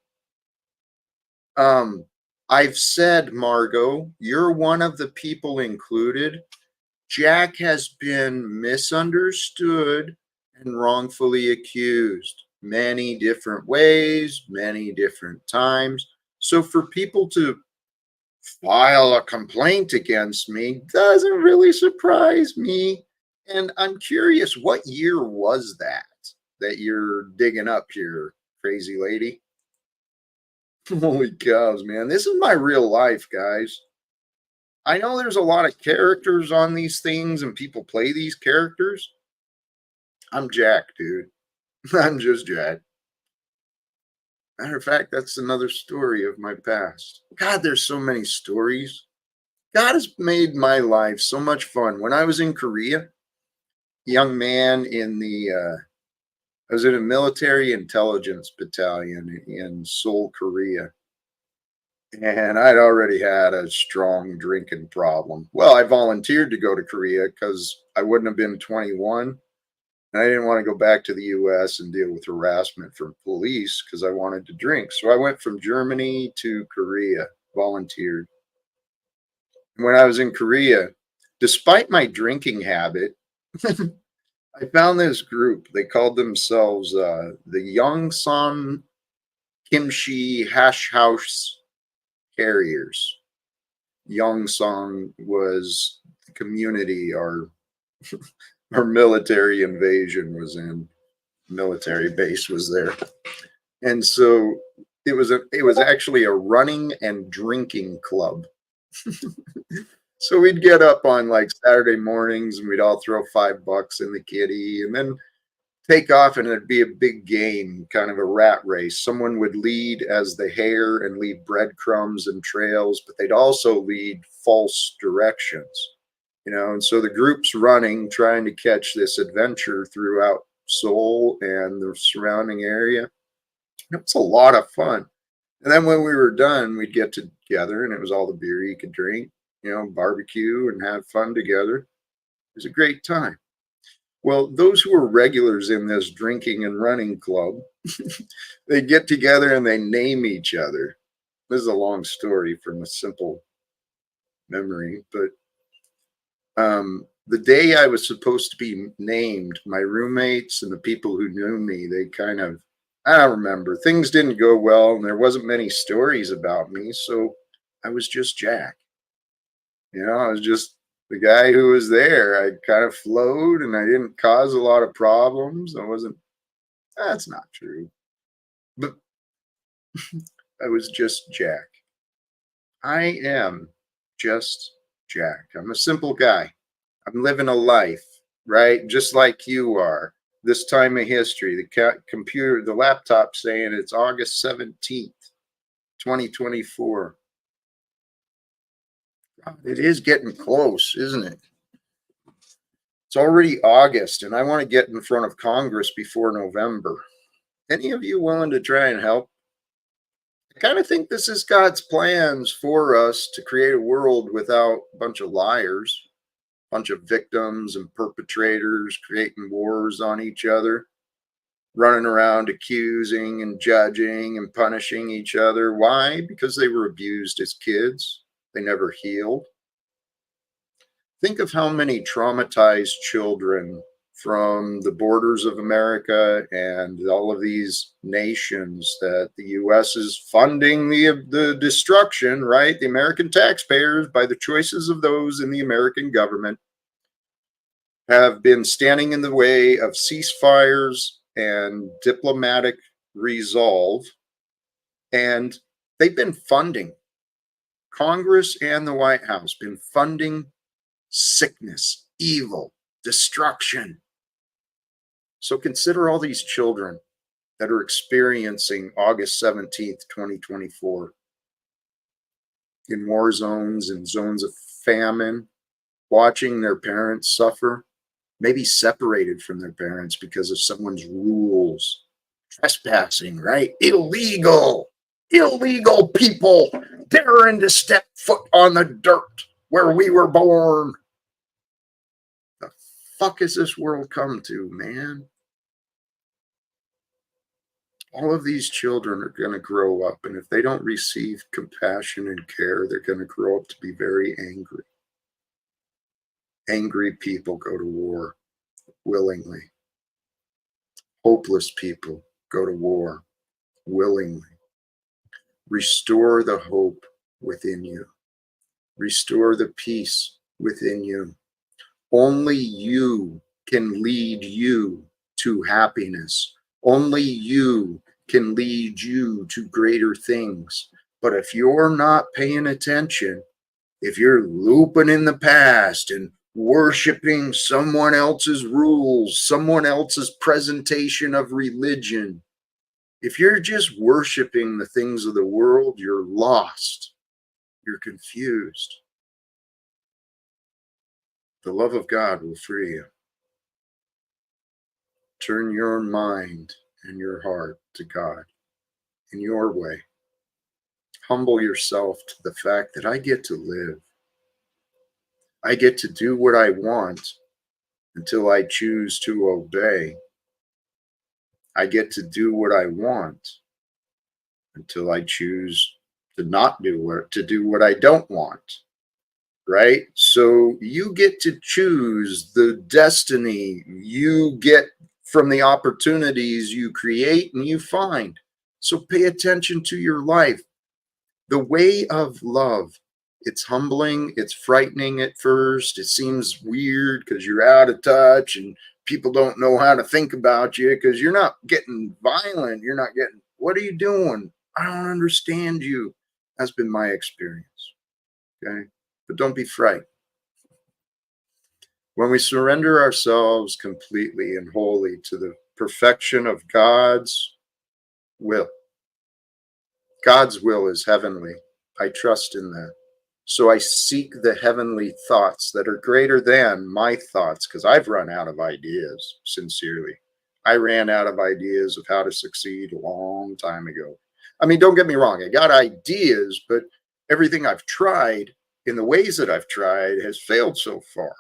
I've said, Margot, you're one of the people included. Jack has been misunderstood and wrongfully accused many different ways, many different times. So for people to file a complaint against me doesn't really surprise me. And I'm curious, what year was that you're digging up here, crazy lady? Holy cows, man. This is my real life, guys. I know there's a lot of characters on these things and people play these characters. I'm Jack, dude. I'm just Jack. Matter of fact, that's another story of my past. God, there's so many stories. God has made my life so much fun. When I was in Korea, young man I was in a military intelligence battalion in Seoul, Korea. And I'd already had a strong drinking problem. Well, I volunteered to go to Korea because I wouldn't have been 21. And I didn't want to go back to the US and deal with harassment from police because I wanted to drink. So I went from Germany to Korea, volunteered. And when I was in Korea, despite my drinking habit, I found this group. They called themselves the Yongsan Kimchi Hash House Carriers. Yongsan was the community our military invasion was in. Military base was there. And so it was actually a running and drinking club. So we'd get up on like Saturday mornings and we'd all throw $5 in the kitty and then take off, and it'd be a big game, kind of a rat race. Someone would lead as the hare and leave breadcrumbs and trails, but they'd also lead false directions, and so the group's running, trying to catch this adventure throughout Seoul and the surrounding area. It's a lot of fun. And then when we were done, we'd get together and it was all the beer you could drink, barbecue and have fun together. It was a great time. Well, those who were regulars in this drinking and running club, they get together and they name each other. This is a long story from a simple memory, but the day I was supposed to be named, my roommates and the people who knew me, they kind of, I don't remember, things didn't go well and there wasn't many stories about me. So I was just Jack. I was just the guy who was there. I kind of flowed and I didn't cause a lot of problems. That's not true. But I was just Jack. I am just Jack. I'm a simple guy. I'm living a life, right? Just like you are. This time of history, the laptop saying it's August 17th, 2024. It is getting close, isn't it? It's already August, and I want to get in front of Congress before November. Any of you willing to try and help? I kind of think this is God's plans for us to create a world without a bunch of liars, a bunch of victims and perpetrators creating wars on each other. running around accusing and judging and punishing each other. Why? Because they were abused as kids. They never healed. Think of how many traumatized children from the borders of America and all of these nations that the U.S. is funding the destruction, right? The American taxpayers, by the choices of those in the American government, have been standing in the way of ceasefires and diplomatic resolve. And they've been funding, Congress and the White House, been funding sickness, evil, destruction. So consider all these children that are experiencing August 17th, 2024, in war zones and zones of famine, watching their parents suffer, maybe separated from their parents because of someone's rules. Trespassing, right? Illegal people daring to step foot on the dirt where we were born. The fuck has this world come to, man? All of these children are going to grow up, and if they don't receive compassion and care, they're going to grow up to be very angry. Angry people go to war willingly. Hopeless people go to war willingly. Restore the hope within you. Restore the peace within you. Only you can lead you to happiness. Only you can lead you to greater things. But if you're not paying attention, if you're looping in the past and worshiping someone else's rules, someone else's presentation of religion, if you're just worshiping the things of the world, you're lost. You're confused. The love of God will free you. Turn your mind and your heart to God in your way. Humble yourself to the fact that I get to live. I get to do what I want until I choose to obey. I get to do what I want until I choose to not do what I don't want. Right? So you get to choose the destiny you get from the opportunities you create and you find. So pay attention to your life. The way of love, it's humbling, it's frightening at first. It seems weird because you're out of touch and people don't know how to think about you because you're not getting violent. You're not getting, what are you doing? I don't understand you. That's been my experience. Okay? But don't be frightened. When we surrender ourselves completely and wholly to the perfection of God's will is heavenly. I trust in that. So I seek the heavenly thoughts that are greater than my thoughts, because I've run out of ideas, sincerely. I ran out of ideas of how to succeed a long time ago. I mean, don't get me wrong. I got ideas, but everything I've tried in the ways that I've tried has failed so far.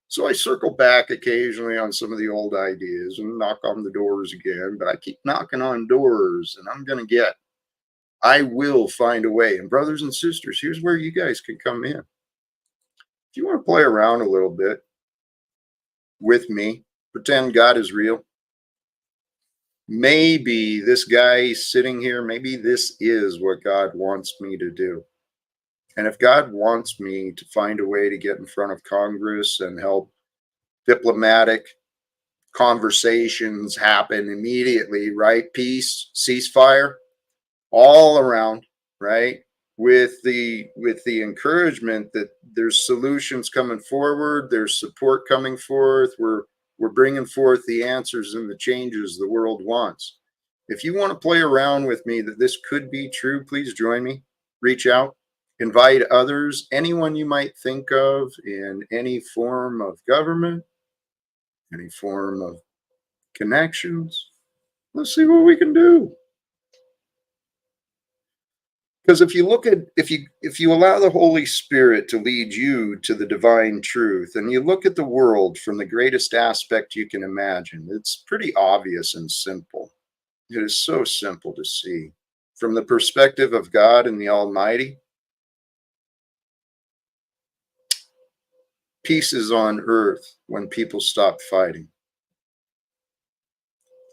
So I circle back occasionally on some of the old ideas and knock on the doors again, but I keep knocking on doors and I will find a way. And brothers and sisters, here's where you guys can come in. If you want to play around a little bit with me, pretend God is real. Maybe this guy sitting here, maybe this is what God wants me to do. And if God wants me to find a way to get in front of Congress and help diplomatic conversations happen immediately, right? Peace, ceasefire, all around, right? With the encouragement that there's solutions coming forward, there's support coming forth. We're bringing forth the answers and the changes the world wants. If you want to play around with me that this could be true, please join me. Reach out. Invite others, anyone you might think of in any form of government, any form of connections. Let's see what we can do. Because if you look at if you allow the Holy Spirit to lead you to the divine truth, and you look at the world from the greatest aspect you can imagine, it's pretty obvious and simple. It is so simple to see. From the perspective of God and the Almighty, peace is on earth when people stop fighting.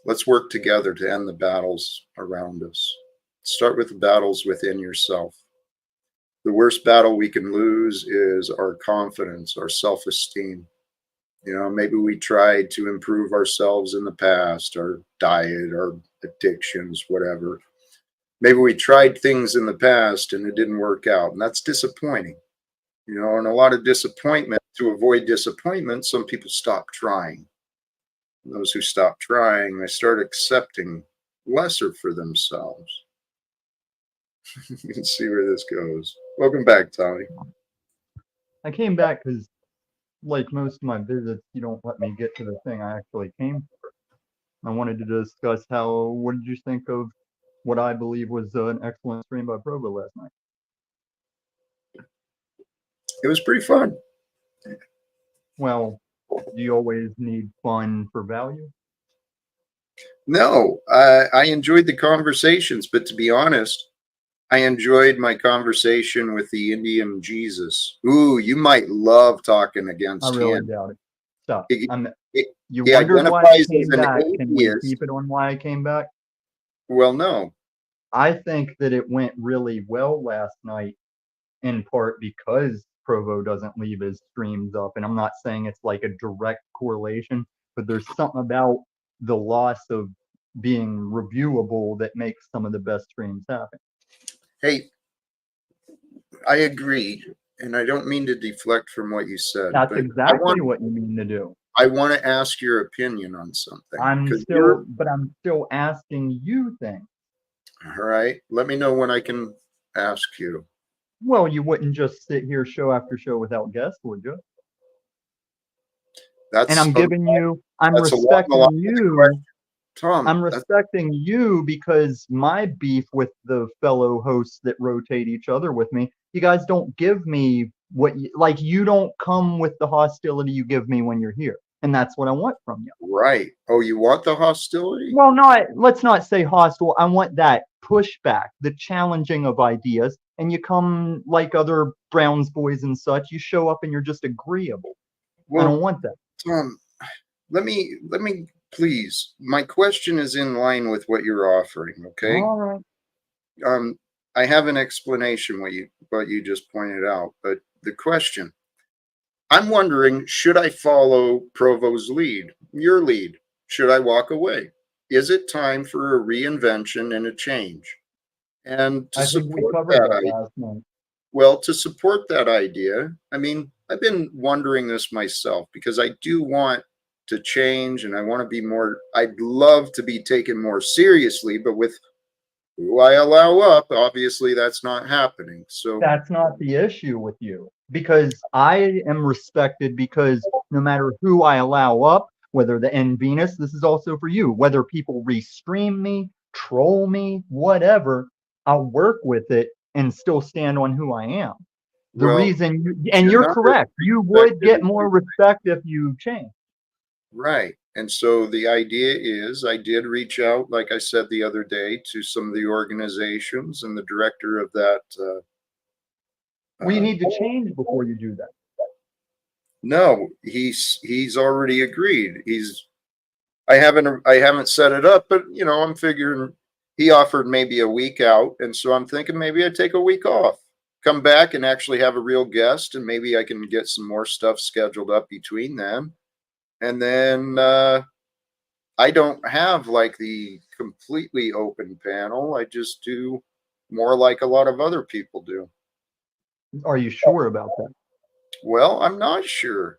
Let's work together to end the battles around us. Start with the battles within yourself. The worst battle we can lose is our confidence, our self-esteem. You know, maybe we tried to improve ourselves in the past, our diet, our addictions, whatever. Maybe we tried things in the past and it didn't work out, and that's disappointing. You know, and a lot of disappointment. To avoid disappointment, some people stop trying. Those who stop trying, they start accepting lesser for themselves. You can see where this goes. Welcome back, Tommy. I came back because, like most of my visits, you don't let me get to the thing I actually came for. I wanted to discuss what did you think of what I believe was an excellent stream by Provo last night? It was pretty fun. Well, do you always need fun for value? No, I enjoyed the conversations, but to be honest, I enjoyed my conversation with the Indian Jesus. Ooh, you might love talking I against really him. doubt it. Stop. He, You he wondered why I identifies as came an back. Can we atheist. keep it on why I came back? Well, no. I think that it went really well last night, in part because Provo doesn't leave his streams up. And I'm not saying it's like a direct correlation, but there's something about the loss of being reviewable that makes some of the best streams happen. Hey, I agree, and I don't mean to deflect from what you said. That's but exactly what you mean to do. I want to ask your opinion on something. I'm still asking you things. All right. Let me know when I can ask you. Well, you wouldn't just sit here show after show without guests, would you? And I'm respecting you. Tom, I'm respecting you because my beef with the fellow hosts that rotate each other with me, you guys don't give me you don't come with the hostility you give me when you're here. And that's what I want from you. Right. Oh, you want the hostility? Well, let's not say hostile. I want that pushback, the challenging of ideas. And you come like other Browns boys and such, you show up and you're just agreeable. I don't want that. Tom, let me please. My question is in line with what you're offering, okay? All right. I have an explanation what you just pointed out, but the question, I'm wondering, should I follow Provo's lead, your lead? Should I walk away? Is it time for a reinvention and a change? And to support to support that idea, I mean, I've been wondering this myself because I do want to change and I want to be more, I'd love to be taken more seriously, but with who I allow up, obviously that's not happening. So that's not the issue with you, because I am respected because no matter who I allow up, whether the N Venus, this is also for you, whether people restream me, troll me, whatever, I'll work with it and still stand on who I am. The reason, you're correct, you would get more respect if you change. Right. And so the idea is I did reach out, like I said the other day, to some of the organizations, and the director of that. We need to change before you do that. No, he's already agreed. I haven't set it up, but you know, I'm figuring he offered maybe a week out, and so I'm thinking maybe I take a week off, come back and actually have a real guest, and maybe I can get some more stuff scheduled up between them. And then I don't have like the completely open panel. I just do more like a lot of other people do. Are you sure about that? Well, I'm not sure.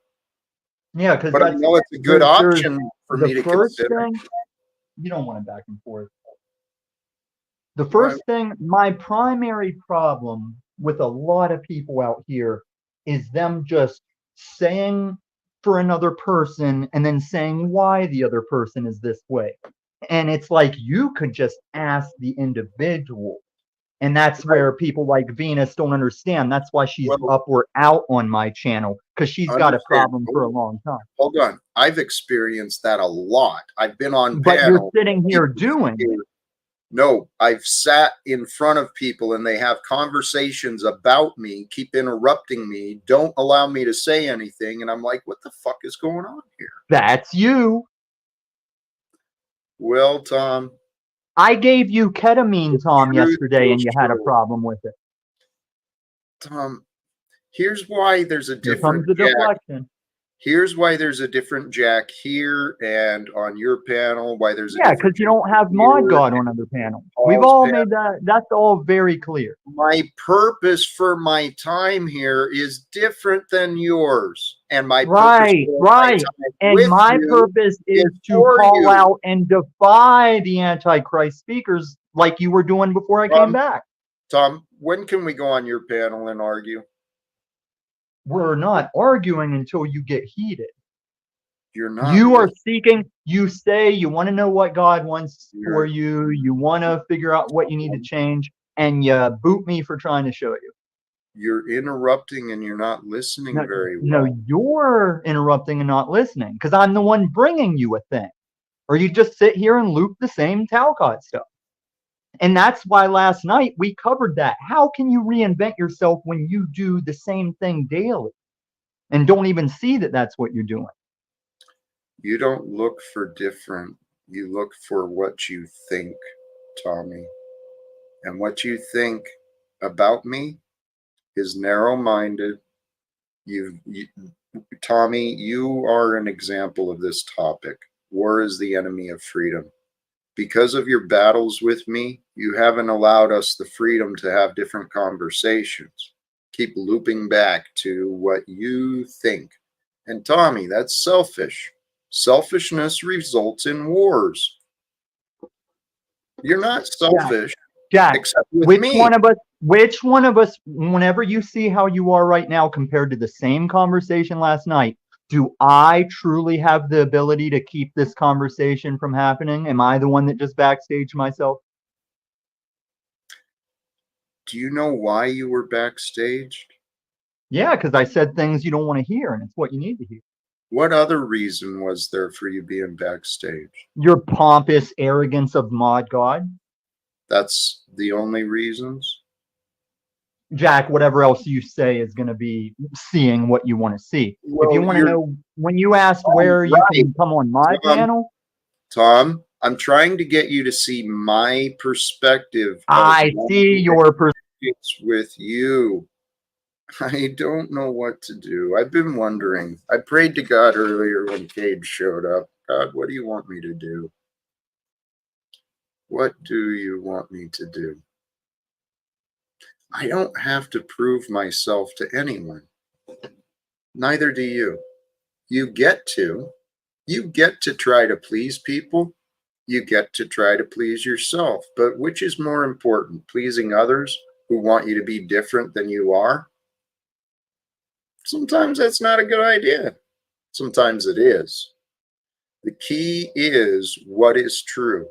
Yeah, because I know it's a good option for me to consider. You don't want it back and forth. The first thing, my primary problem with a lot of people out here is them just saying for another person and then saying why the other person is this way. And it's like you could just ask the individual And that's where people like Venus don't understand. That's why she's Well, up or out on my channel, because she's got a problem for a long time. Hold on. I've experienced that a lot. I've been on But you're panels. sitting here doing it. No, I've sat in front of people and they have conversations about me, keep interrupting me, don't allow me to say anything. And I'm like, what the fuck is going on here? That's you. Well, Tom. I gave you ketamine, Tom, yesterday, and you had a problem with it. Tom, here's why there's a Here different comes the Jack. deflection. Here's why there's a different Jack here and on your panel. Why there's a Yeah, different because you don't have Mod God on other panels. We've all made that. That's all very clear. My purpose for my time here is different than yours, and my purpose for my time and with my you purpose is to for call you. out and defy the Antichrist speakers like you were doing before I came back. Tom, when can we go on your panel and argue? We're not arguing until you get heated. You're not. You are seeking, you say you want to know what God wants for you, you want to figure out what you need to change, and you boot me for trying to show you. You're interrupting and you're not listening very well. No, you're interrupting and not listening, because I'm the one bringing you a thing. Or you just sit here and loop the same Talcott stuff. And that's why last night we covered that. How can you reinvent yourself when you do the same thing daily and don't even see that that's what you're doing? You don't look for different. You look for what you think, Tommy. And what you think about me is narrow-minded. Tommy, you are an example of this topic. War is the enemy of freedom. Because of your battles with me, you haven't allowed us the freedom to have different conversations. Keep looping back to what you think. And Tommy, that's selfish. Selfishness results in wars. You're not selfish. Jack, except with which me. which one of us, whenever you see how you are right now compared to the same conversation last night, do I truly have the ability to keep this conversation from happening? Am I the one that just backstaged myself? Do you know why you were backstaged? Yeah, because I said things you don't want to hear, and it's what you need to hear. What other reason was there for you being backstage? Your pompous arrogance of Mod God. That's the only reasons? Jack, whatever else you say is going to be seeing what you want to see. Well, if you want to know, when you asked where you can come on my panel. Tom, I'm trying to get you to see my perspective. I see your perspective with you. I don't know what to do. I've been wondering. I prayed to God earlier when Cade showed up. God, what do you want me to do? What do you want me to do? I don't have to prove myself to anyone. Neither do you. You get to. You get to try to please people. You get to try to please yourself. But which is more important, pleasing others who want you to be different than you are? Sometimes that's not a good idea. Sometimes it is. The key is what is true.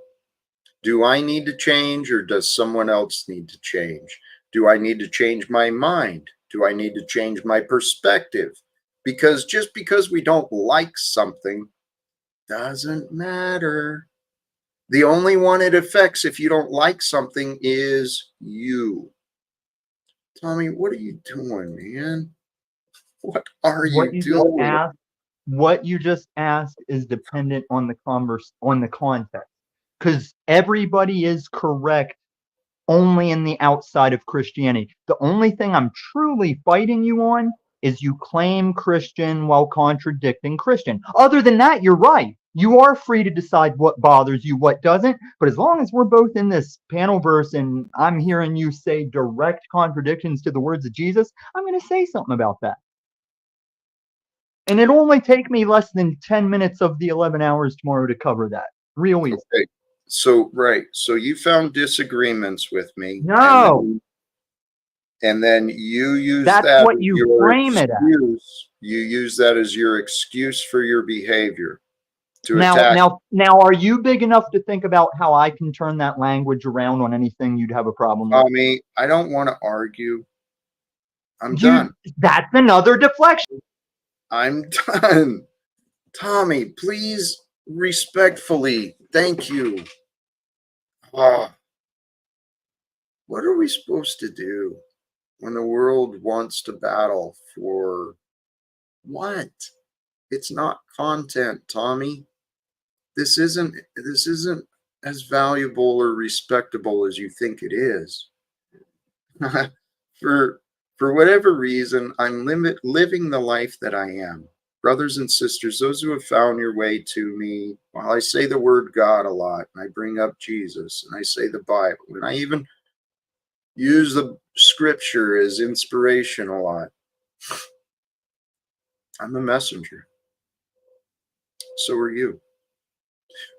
Do I need to change, or does someone else need to change? Do I need to change my mind? Do I need to change my perspective? Because just because we don't like something doesn't matter. The only one it affects if you don't like something is you. Tommy, what are you doing, man? What are you doing? What you just asked is dependent on the context. Because everybody is correct only in the outside of Christianity. The only thing I'm truly fighting you on is you claim Christian while contradicting Christian. Other than that, you're right. You are free to decide what bothers you, what doesn't. But as long as we're both in this panel verse and I'm hearing you say direct contradictions to the words of Jesus, I'm going to say something about that. And it'll only take me less than 10 minutes of the 11 hours tomorrow to cover that. Real easy. Okay. So, right. So you found disagreements with me. No. And then you use that what as you frame excuse. it as. You use that as your excuse for your behavior. to attack. Now, are you big enough to think about how I can turn that language around on anything you'd have a problem with? Tommy, I don't want to argue. I'm done. That's another deflection. I'm done. Tommy, please, respectfully, thank you. What are we supposed to do when the world wants to battle for what? It's not content, Tommy. This isn't as valuable or respectable as you think it is. For whatever reason, I'm living the life that I am. Brothers and sisters, those who have found your way to me, while I say the word God a lot, and I bring up Jesus, and I say the Bible, and I even use the scripture as inspiration a lot, I'm a messenger. So are you.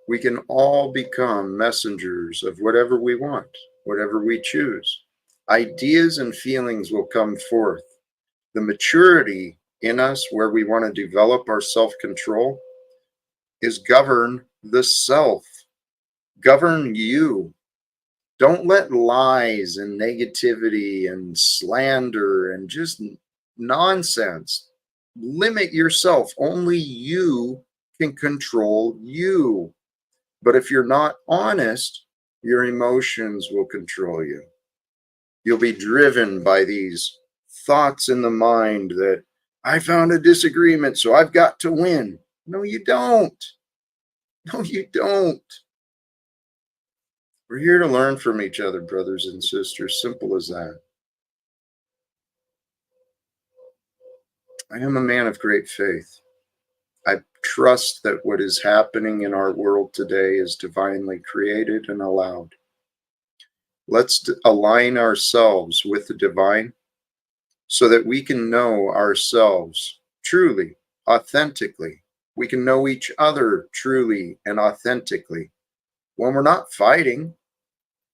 We can all become messengers of whatever we want, whatever we choose. Ideas and feelings will come forth. The maturity in us where we want to develop our self-control is govern the self. Govern you. Don't let lies and negativity and slander and just nonsense limit yourself. Only you can control you. But if you're not honest, your emotions will control you. You'll be driven by these thoughts in the mind that I found a disagreement, so I've got to win. No, you don't. No, you don't. We're here to learn from each other, brothers and sisters. Simple as that. I am a man of great faith. I trust that what is happening in our world today is divinely created and allowed. Let's align ourselves with the divine so that we can know ourselves truly, authentically. We can know each other truly and authentically. When we're not fighting,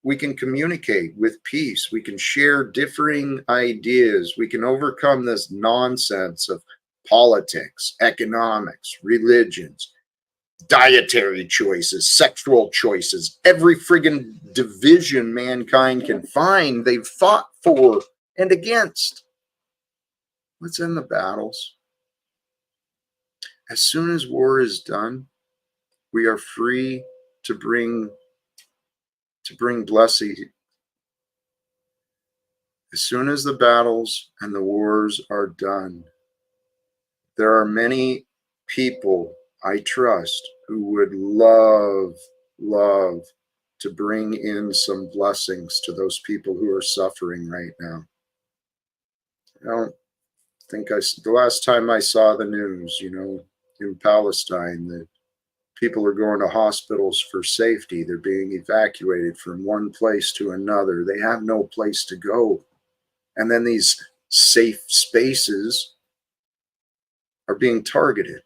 we can communicate with peace. We can share differing ideas. We can overcome this nonsense of politics, economics, religions, dietary choices, sexual choices, every friggin' division mankind can find, they've fought for and against. Let's end the battles. As soon as war is done, we are free to bring blessing. As soon as the battles and the wars are done, there are many people I trust who would love to bring in some blessings to those people who are suffering right now. I don't think the last time I saw the news, in Palestine, that people are going to hospitals for safety. They're being evacuated from one place to another. They have no place to go. And then these safe spaces are being targeted.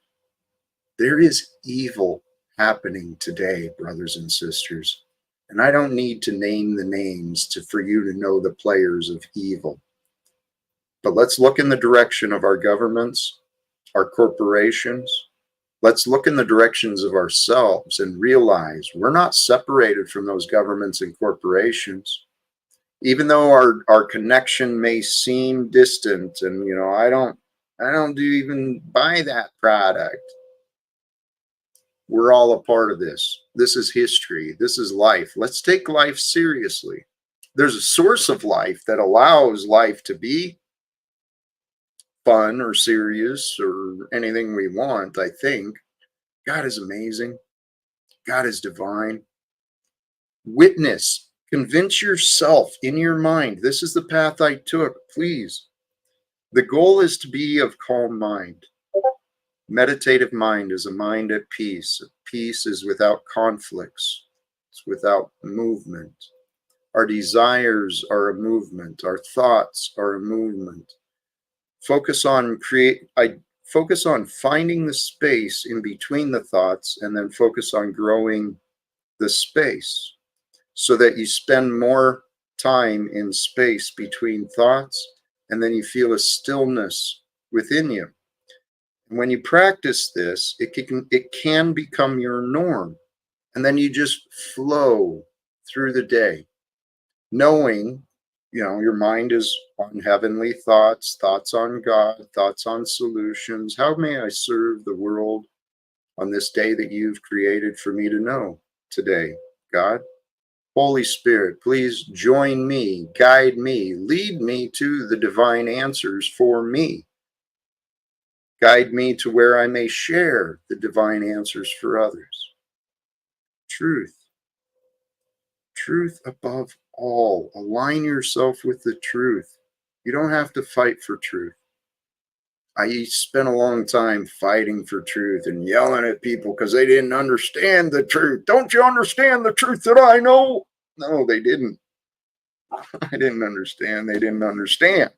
There is evil happening today, brothers and sisters. And I don't need to name the names for you to know the players of evil. But let's look in the direction of our governments, our corporations. Let's look in the directions of ourselves and realize we're not separated from those governments and corporations. Even though our connection may seem distant, and I don't even buy that product. We're all a part of this. This is history. This is life. Let's take life seriously. There's a source of life that allows life to be fun or serious or anything we want, I think. God is amazing. God is divine. Witness. Convince yourself in your mind. This is the path I took. Please. The goal is to be of calm mind. Meditative mind is a mind at peace. Peace is without conflicts. It's without movement. Our desires are a movement. Our thoughts are a movement. Focus on finding the space in between the thoughts, and then focus on growing the space so that you spend more time in space between thoughts, and then you feel a stillness within you. And when you practice this, it can become your norm. And then you just flow through the day, knowing, your mind is on heavenly thoughts, thoughts on God, thoughts on solutions. How may I serve the world on this day that you've created for me to know today, God? Holy Spirit, please join me, guide me, lead me to the divine answers for me. Guide me to where I may share the divine answers for others. Truth. Truth above all. Align yourself with the truth. You don't have to fight for truth. I spent a long time fighting for truth and yelling at people because they didn't understand the truth. Don't you understand the truth that I know? No, they didn't. I didn't understand. They didn't understand.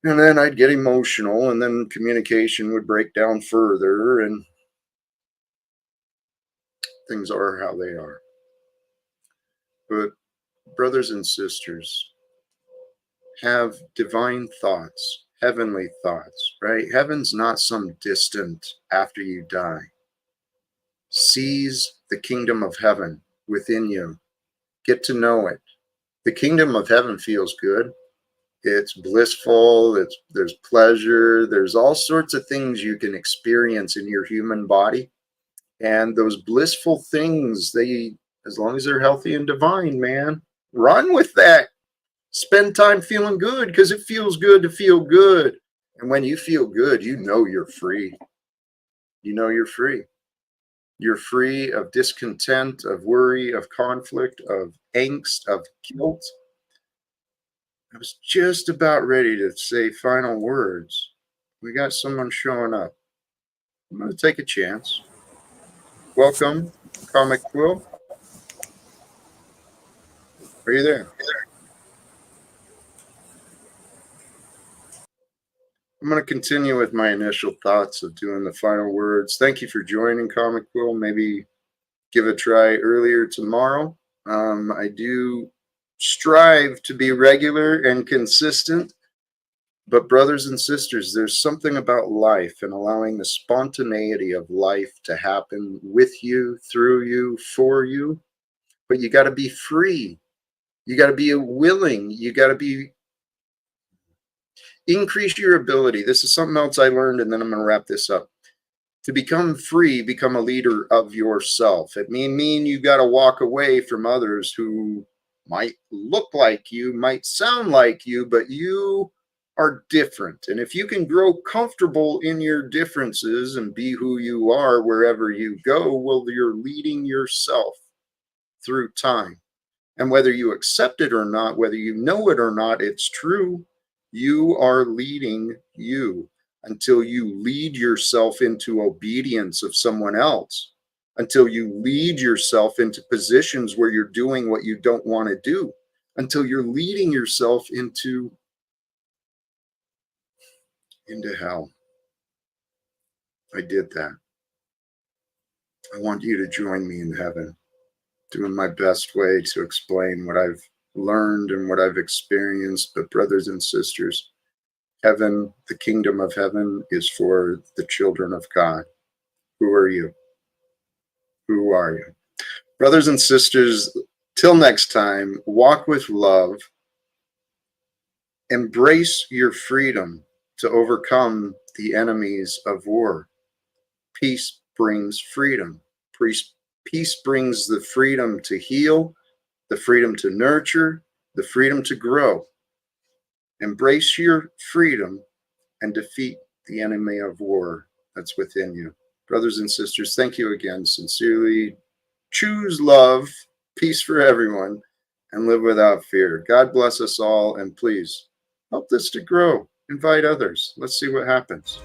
And then I'd get emotional, and then communication would break down further, and things are how they are. But brothers and sisters, have divine thoughts, heavenly thoughts, right? Heaven's not some distant after you die. Seize the kingdom of heaven within you. Get to know it. The kingdom of heaven feels good. It's blissful. There's pleasure. There's all sorts of things you can experience in your human body. And those blissful things, as long as they're healthy and divine, man, run with that. Spend time feeling good, because it feels good to feel good. And when you feel good, you know you're free. You know you're free. You're free of discontent, of worry, of conflict, of angst, of guilt. I was just about ready to say final words. We got someone showing up. I'm going to take a chance. Welcome, Comic Quill. Are you there? I'm going to continue with my initial thoughts of doing the final words. Thank you for joining, Comic Quill. Maybe give a try earlier tomorrow. I do strive to be regular and consistent, but brothers and sisters, there's something about life and allowing the spontaneity of life to happen with you, through you, for you. But you got to be free. You got to be willing. You got to increase your ability. This is something else I learned, and then I'm going to wrap this up. To become free, become a leader of yourself. It mean you got to walk away from others who might look like you, might sound like you, but you are different. And if you can grow comfortable in your differences and be who you are wherever you go, well, you're leading yourself through time. And whether you accept it or not, whether you know it or not, it's true. You are leading you. Until you lead yourself into obedience of someone else, until you lead yourself into positions where you're doing what you don't want to do, until you're leading yourself into hell. I did that. I want you to join me in heaven, doing my best way to explain what I've learned and what I've experienced. But brothers and sisters, heaven, the kingdom of heaven, is for the children of God. Who are you? Who are you? Brothers and sisters, till next time, walk with love. Embrace your freedom to overcome the enemies of war. Peace brings freedom. Peace brings the freedom to heal, the freedom to nurture, the freedom to grow. Embrace your freedom and defeat the enemy of war that's within you. Brothers and sisters, thank you again. Sincerely, choose love, peace for everyone, and live without fear. God bless us all, and please help this to grow. Invite others. Let's see what happens.